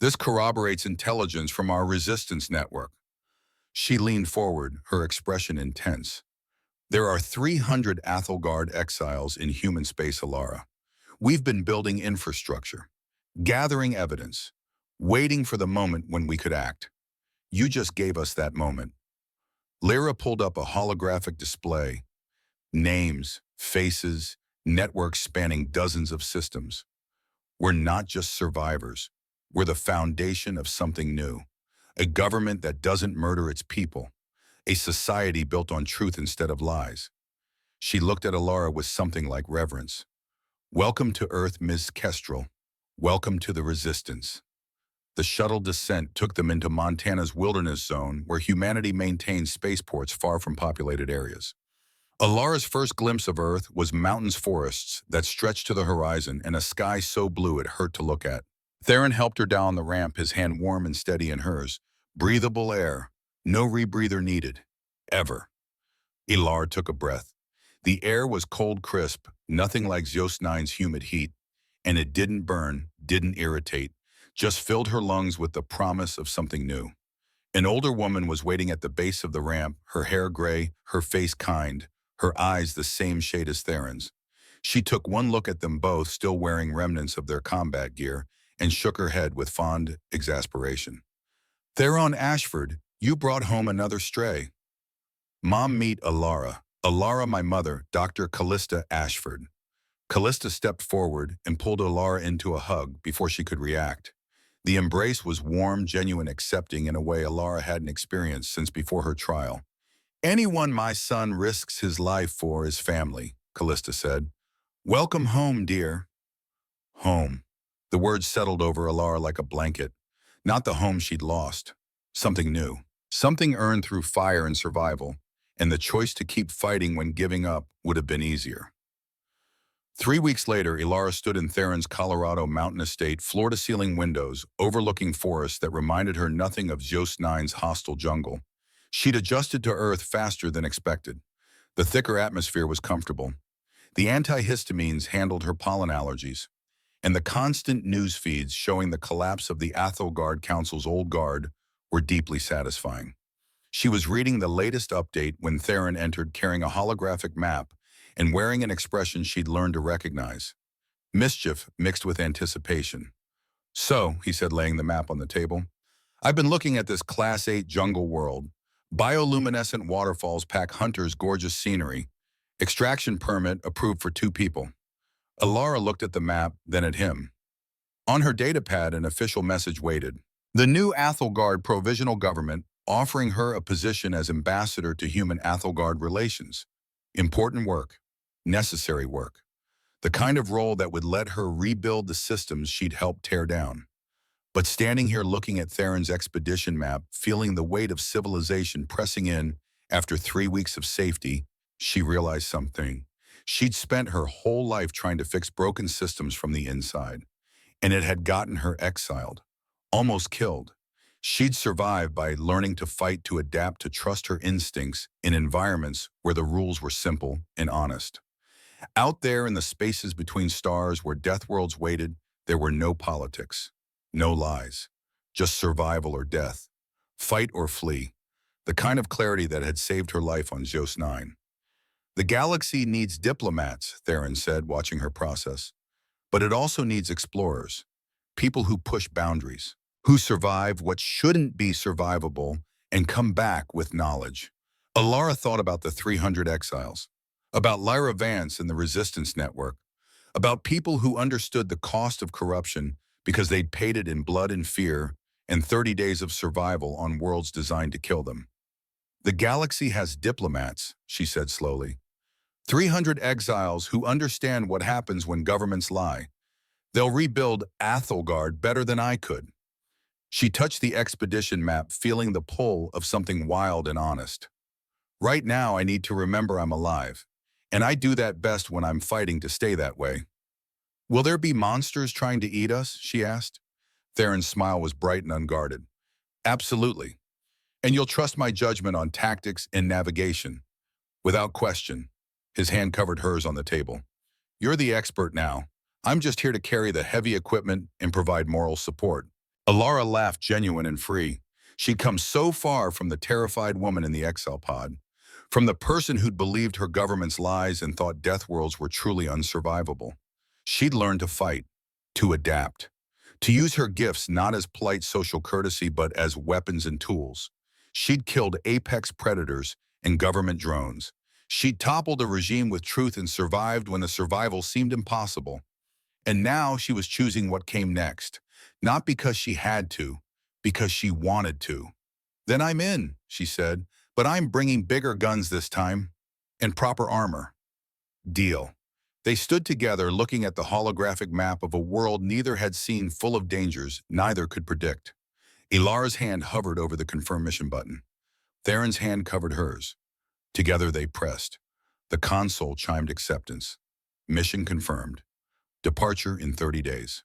This corroborates intelligence from our resistance network. She leaned forward, her expression intense. There are 300 Athelgard exiles in human space, Ilara. We've been building infrastructure, gathering evidence, waiting for the moment when we could act. You just gave us that moment. Lyra pulled up a holographic display. Names, faces, networks spanning dozens of systems. We're not just survivors. We're the foundation of something new. A government that doesn't murder its people. A society built on truth instead of lies. She looked at Ilara with something like reverence. Welcome to Earth, Ms. Kestrel. Welcome to the Resistance. The shuttle descent took them into Montana's wilderness zone, where humanity maintained spaceports far from populated areas. Ilara's first glimpse of Earth was mountains, forests that stretched to the horizon, and a sky so blue it hurt to look at. Theron helped her down the ramp, his hand warm and steady in hers. Breathable air. No rebreather needed. Ever. Ilara took a breath. The air was cold crisp, nothing like Zeus 9's humid heat, and it didn't burn, didn't irritate, just filled her lungs with the promise of something new. An older woman was waiting at the base of the ramp, her hair gray, her face kind, her eyes the same shade as Theron's. She took one look at them both, still wearing remnants of their combat gear, and shook her head with fond exasperation. Theron Ashford, you brought home another stray. Mom, meet Alara. Alara, my mother, Dr. Callista Ashford. Callista stepped forward and pulled Alara into a hug before she could react. The embrace was warm, genuine, accepting in a way Alara hadn't experienced since before her trial. Anyone my son risks his life for is family, Callista said. Welcome home, dear. Home. The words settled over Alara like a blanket. Not the home she'd lost. Something new. Something earned through fire and survival, and the choice to keep fighting when giving up would have been easier. 3 weeks later, Alara stood in Theron's Colorado mountain estate, floor-to-ceiling windows, overlooking forests that reminded her nothing of Zos 9's hostile jungle. She'd adjusted to Earth faster than expected. The thicker atmosphere was comfortable. The antihistamines handled her pollen allergies, and the constant news feeds showing the collapse of the Athelgard Council's old guard were deeply satisfying. She was reading the latest update when Theron entered carrying a holographic map and wearing an expression she'd learned to recognize. Mischief mixed with anticipation. So, he said, laying the map on the table, I've been looking at this Class 8 jungle world. Bioluminescent waterfalls pack hunters' gorgeous scenery. Extraction permit approved for 2 people. Alara looked at the map, then at him. On her datapad, an official message waited. The new Athelgard provisional government offering her a position as ambassador to human Athelgard relations. Important work. Necessary work. The kind of role that would let her rebuild the systems she'd helped tear down. But standing here looking at Theron's expedition map, feeling the weight of civilization pressing in after 3 weeks of safety, she realized something. She'd spent her whole life trying to fix broken systems from the inside, and it had gotten her exiled, almost killed. She'd survived by learning to fight, to adapt, to trust her instincts in environments where the rules were simple and honest. Out there in the spaces between stars where Deathworlds waited, there were no politics, no lies, just survival or death, fight or flee, the kind of clarity that had saved her life on Zos 9. The galaxy needs diplomats, Theron said, watching her process. But it also needs explorers, people who push boundaries, who survive what shouldn't be survivable and come back with knowledge. Alara thought about the 300 exiles, about Lyra Vance and the Resistance Network, about people who understood the cost of corruption because they'd paid it in blood and fear and 30 days of survival on worlds designed to kill them. The galaxy has diplomats, she said slowly. 300 exiles who understand what happens when governments lie. They'll rebuild Athelgard better than I could. She touched the expedition map, feeling the pull of something wild and honest. Right now, I need to remember I'm alive, and I do that best when I'm fighting to stay that way. Will there be monsters trying to eat us? She asked. Theron's smile was bright and unguarded. Absolutely. And you'll trust my judgment on tactics and navigation. Without question. His hand covered hers on the table. You're the expert now. I'm just here to carry the heavy equipment and provide moral support. Alara laughed, genuine and free. She'd come so far from the terrified woman in the exile pod, from the person who'd believed her government's lies and thought Deathworlds were truly unsurvivable. She'd learned to fight, to adapt, to use her gifts not as polite social courtesy but as weapons and tools. She'd killed apex predators and government drones. She'd toppled a regime with truth and survived when the survival seemed impossible. And now she was choosing what came next, not because she had to, because she wanted to. Then I'm in, she said, but I'm bringing bigger guns this time, and proper armor. Deal. They stood together looking at the holographic map of a world neither had seen, full of dangers neither could predict. Alara's hand hovered over the confirm mission button. Theron's hand covered hers. Together they pressed. The console chimed acceptance. Mission confirmed. Departure in 30 days.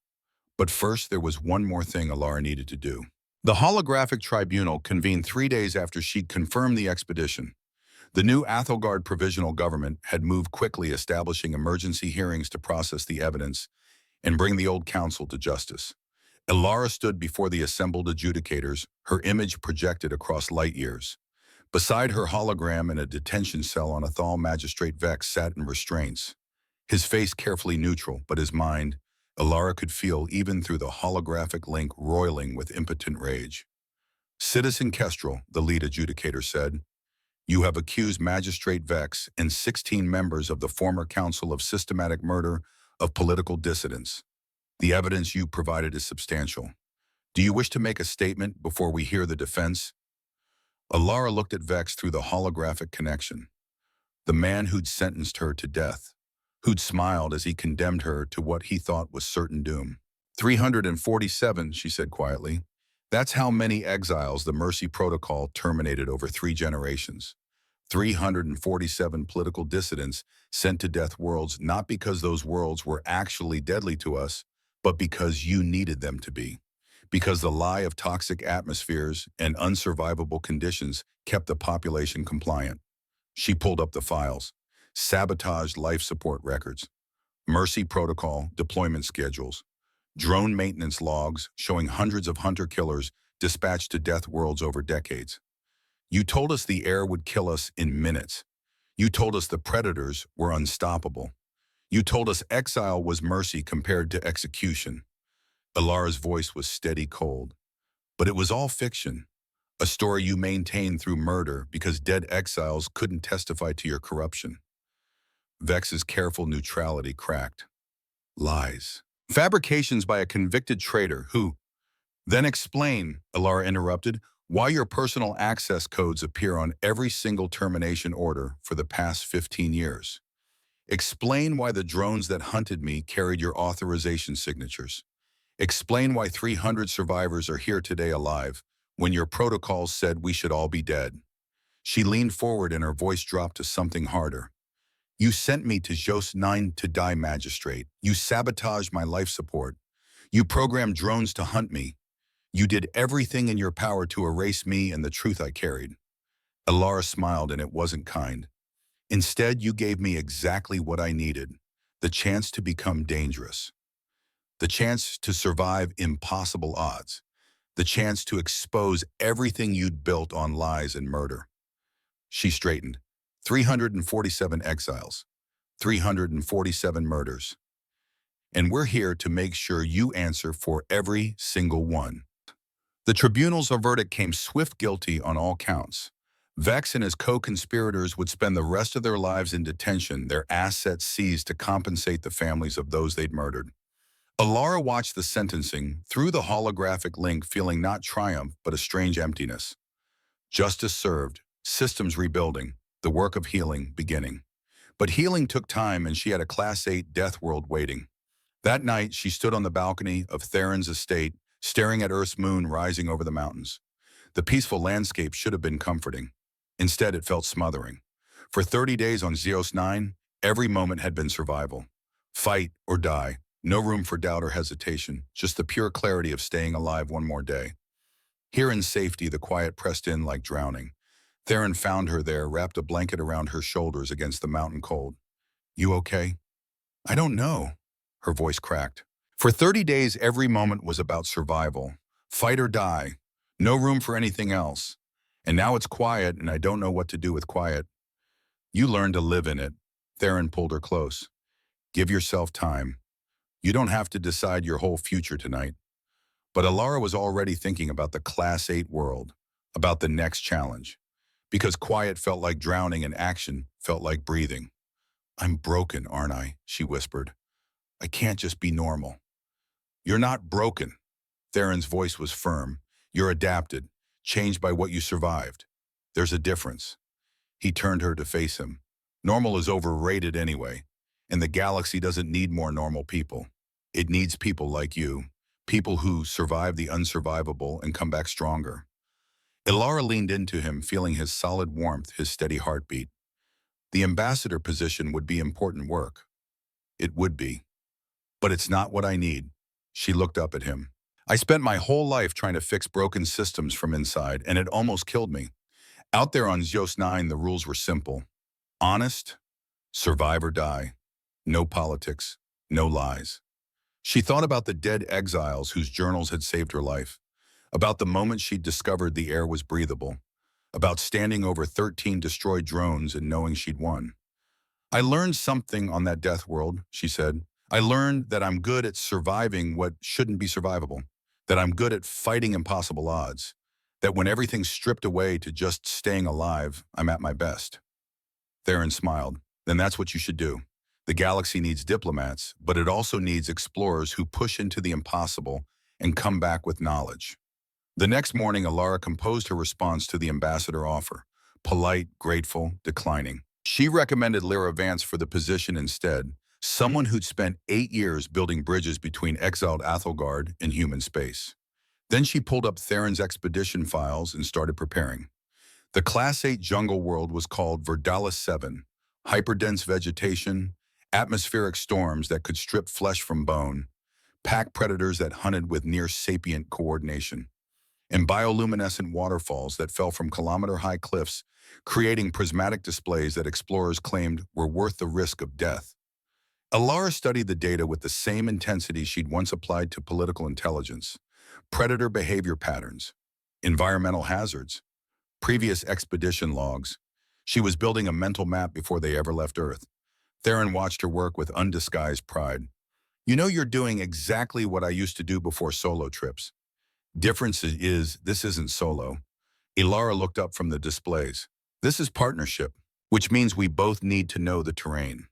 But first there was one more thing Alara needed to do. The holographic tribunal convened 3 days after she'd confirmed the expedition. The new Athelgard provisional government had moved quickly, establishing emergency hearings to process the evidence and bring the old council to justice. Alara stood before the assembled adjudicators, her image projected across light years. Beside her hologram in a detention cell on Athol, Magistrate Vex sat in restraints. His face carefully neutral, but his mind, Alara could feel even through the holographic link, roiling with impotent rage. Citizen Kestrel, the lead adjudicator said, you have accused Magistrate Vex and 16 members of the former Council of Systematic Murder of political dissidents. The evidence you provided is substantial. Do you wish to make a statement before we hear the defense? Alara looked at Vex through the holographic connection. The man who'd sentenced her to death, who'd smiled as he condemned her to what he thought was certain doom. 347, she said quietly. That's how many exiles the Mercy Protocol terminated over 3 generations. 347 political dissidents sent to death worlds, not because those worlds were actually deadly to us, but because you needed them to be. Because the lie of toxic atmospheres and unsurvivable conditions kept the population compliant. She pulled up the files, sabotaged life support records, Mercy Protocol deployment schedules, drone maintenance logs showing hundreds of hunter-killers dispatched to death worlds over decades. You told us the air would kill us in minutes. You told us the predators were unstoppable. You told us exile was mercy compared to execution. Alara's voice was steady cold. But it was all fiction, a story you maintained through murder because dead exiles couldn't testify to your corruption. Vex's careful neutrality cracked. Lies. Fabrications by a convicted traitor who... Then explain, Alara interrupted, why your personal access codes appear on every single termination order for the past 15 years. Explain why the drones that hunted me carried your authorization signatures. Explain why 300 survivors are here today alive, when your protocols said we should all be dead. She leaned forward and her voice dropped to something harder. You sent me to Jos 9 to die, Magistrate. You sabotaged my life support. You programmed drones to hunt me. You did everything in your power to erase me and the truth I carried. Alara smiled, and it wasn't kind. Instead, you gave me exactly what I needed, the chance to become dangerous. The chance to survive impossible odds. The chance to expose everything you'd built on lies and murder. She straightened. 347 exiles. 347 murders. And we're here to make sure you answer for every single one. The tribunal's verdict came swift guilty on all counts. Vex and his co-conspirators would spend the rest of their lives in detention, their assets seized to compensate the families of those they'd murdered. Alara watched the sentencing through the holographic link, feeling not triumph, but a strange emptiness. Justice served, systems rebuilding, the work of healing beginning. But healing took time, and she had a Class 8 death world waiting. That night, she stood on the balcony of Theron's estate, staring at Earth's moon rising over the mountains. The peaceful landscape should have been comforting. Instead, it felt smothering. For 30 days on Zeos 9, every moment had been survival. Fight or die. No room for doubt or hesitation, just the pure clarity of staying alive one more day. Here in safety, the quiet pressed in like drowning. Theron found her there, wrapped a blanket around her shoulders against the mountain cold. You okay? I don't know. Her voice cracked. For 30 days, every moment was about survival. Fight or die. No room for anything else. And now it's quiet, and I don't know what to do with quiet. You learn to live in it. Theron pulled her close. Give yourself time. You don't have to decide your whole future tonight. But Alara was already thinking about the Class 8 world, about the next challenge. Because quiet felt like drowning and action felt like breathing. I'm broken, aren't I? She whispered. I can't just be normal. You're not broken. Theron's voice was firm. You're adapted, changed by what you survived. There's a difference. He turned her to face him. Normal is overrated anyway, and the galaxy doesn't need more normal people. It needs people like you, people who survive the unsurvivable and come back stronger. Alara leaned into him, feeling his solid warmth, his steady heartbeat. The ambassador position would be important work. It would be. But it's not what I need. She looked up at him. I spent my whole life trying to fix broken systems from inside, and it almost killed me. Out there on Zeos 9, the rules were simple. Honest, survive or die. No politics, no lies. She thought about the dead exiles whose journals had saved her life, about the moment she'd discovered the air was breathable, about standing over 13 destroyed drones and knowing she'd won. I learned something on that death world, she said. I learned that I'm good at surviving what shouldn't be survivable, that I'm good at fighting impossible odds, that when everything's stripped away to just staying alive, I'm at my best. Theron smiled. Then that's what you should do. The galaxy needs diplomats, but it also needs explorers who push into the impossible and come back with knowledge. The next morning, Alara composed her response to the ambassador offer. Polite, grateful, declining. She recommended Lyra Vance for the position instead, someone who'd spent 8 years building bridges between exiled Athelgard and human space. Then she pulled up Theron's expedition files and started preparing. The Class 8 jungle world was called Verdalis 7, hyperdense vegetation, atmospheric storms that could strip flesh from bone, pack predators that hunted with near-sapient coordination, and bioluminescent waterfalls that fell from kilometer-high cliffs, creating prismatic displays that explorers claimed were worth the risk of death. Alara studied the data with the same intensity she'd once applied to political intelligence: predator behavior patterns, environmental hazards, previous expedition logs. She was building a mental map before they ever left Earth. Theron watched her work with undisguised pride. You know, you're doing exactly what I used to do before solo trips. Difference is, this isn't solo. Alara looked up from the displays. This is partnership, which means we both need to know the terrain.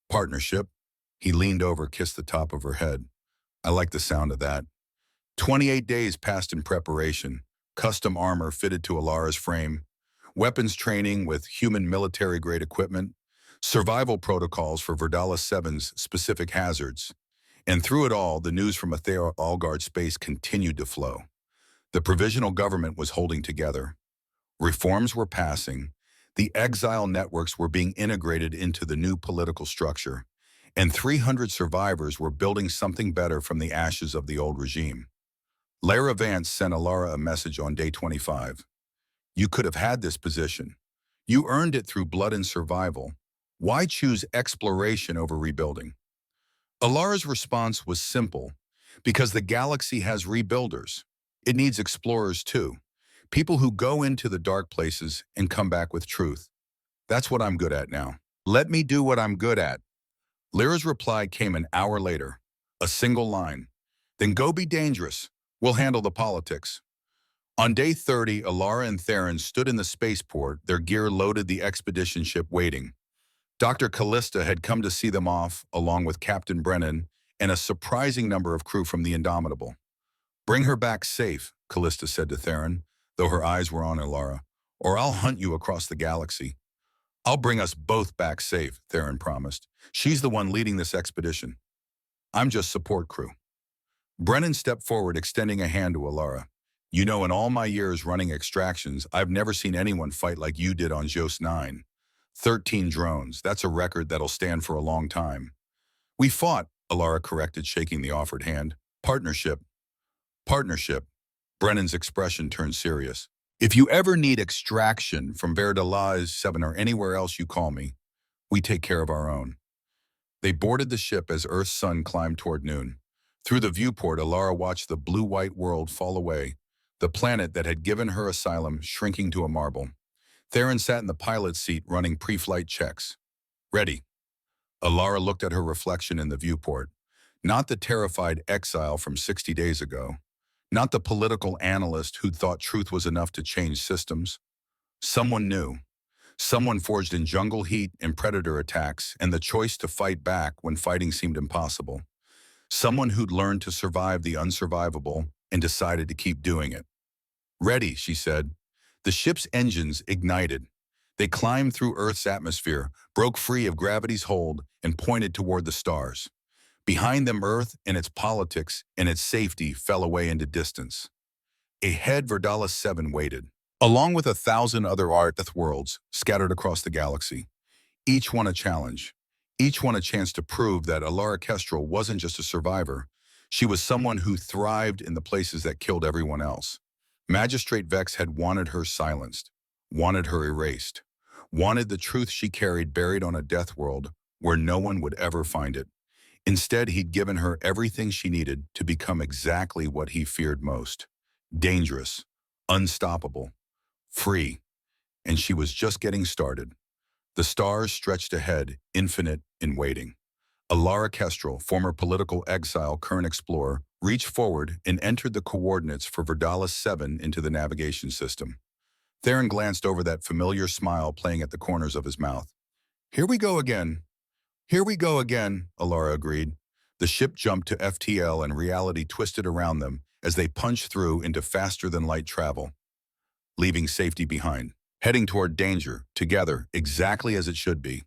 Partnership? He leaned over, kissed the top of her head. I like the sound of that. 28 days passed in preparation, custom armor fitted to Alara's frame, weapons training with human military-grade equipment, survival protocols for Verdalis 7's specific hazards. And through it all, the news from Athelgard space continued to flow. The provisional government was holding together. Reforms were passing. The exile networks were being integrated into the new political structure. And 300 survivors were building something better from the ashes of the old regime. Lyra Vance sent Alara a message on day 25. You could have had this position. You earned it through blood and survival. Why choose exploration over rebuilding? Alara's response was simple. Because the galaxy has rebuilders. It needs explorers too. People who go into the dark places and come back with truth. That's what I'm good at now. Let me do what I'm good at. Lyra's reply came an hour later. A single line. Then go be dangerous. We'll handle the politics. On day 30, Alara and Theron stood in the spaceport, their gear loaded, the expedition ship waiting. Dr. Callista had come to see them off, along with Captain Brennan and a surprising number of crew from the Indomitable. Bring her back safe, Callista said to Theron, though her eyes were on Alara, or I'll hunt you across the galaxy. I'll bring us both back safe, Theron promised. She's the one leading this expedition. I'm just support crew. Brennan stepped forward, extending a hand to Alara. You know, in all my years running extractions, I've never seen anyone fight like you did on Jos 9. 13 drones, that's a record that'll stand for a long time. We fought, Alara corrected, shaking the offered hand. Partnership. Partnership. Brennan's expression turned serious. If you ever need extraction from Verdalis 7 or anywhere else, you call me. We take care of our own. They boarded the ship as Earth's sun climbed toward noon. Through the viewport, Alara watched the blue-white world fall away, the planet that had given her asylum shrinking to a marble. Theron sat in the pilot's seat running pre-flight checks. Ready. Alara looked at her reflection in the viewport. Not the terrified exile from 60 days ago. Not the political analyst who'd thought truth was enough to change systems. Someone new. Someone forged in jungle heat and predator attacks and the choice to fight back when fighting seemed impossible. Someone who'd learned to survive the unsurvivable and decided to keep doing it. Ready, she said. The ship's engines ignited. They climbed through Earth's atmosphere, broke free of gravity's hold, and pointed toward the stars. Behind them, Earth and its politics and its safety fell away into distance. Ahead, Verdalis 7 waited, along with 1,000 other Death worlds scattered across the galaxy. Each one a challenge. Each one a chance to prove that Alara Kestrel wasn't just a survivor. She was someone who thrived in the places that killed everyone else. Magistrate Vex had wanted her silenced, wanted her erased, wanted the truth she carried buried on a death world where no one would ever find it. Instead, he'd given her everything she needed to become exactly what he feared most: dangerous, unstoppable, Free. And she was just getting started. The stars stretched ahead, infinite in waiting. Alara Kestrel, former political exile, current explorer, reached forward and entered the coordinates for Verdalis 7 into the navigation system. Theron glanced over that familiar smile playing at the corners of his mouth. Here we go again. Here we go again, Alara agreed. The ship jumped to FTL and reality twisted around them as they punched through into faster-than-light travel, leaving safety behind, heading toward danger, together, exactly as it should be.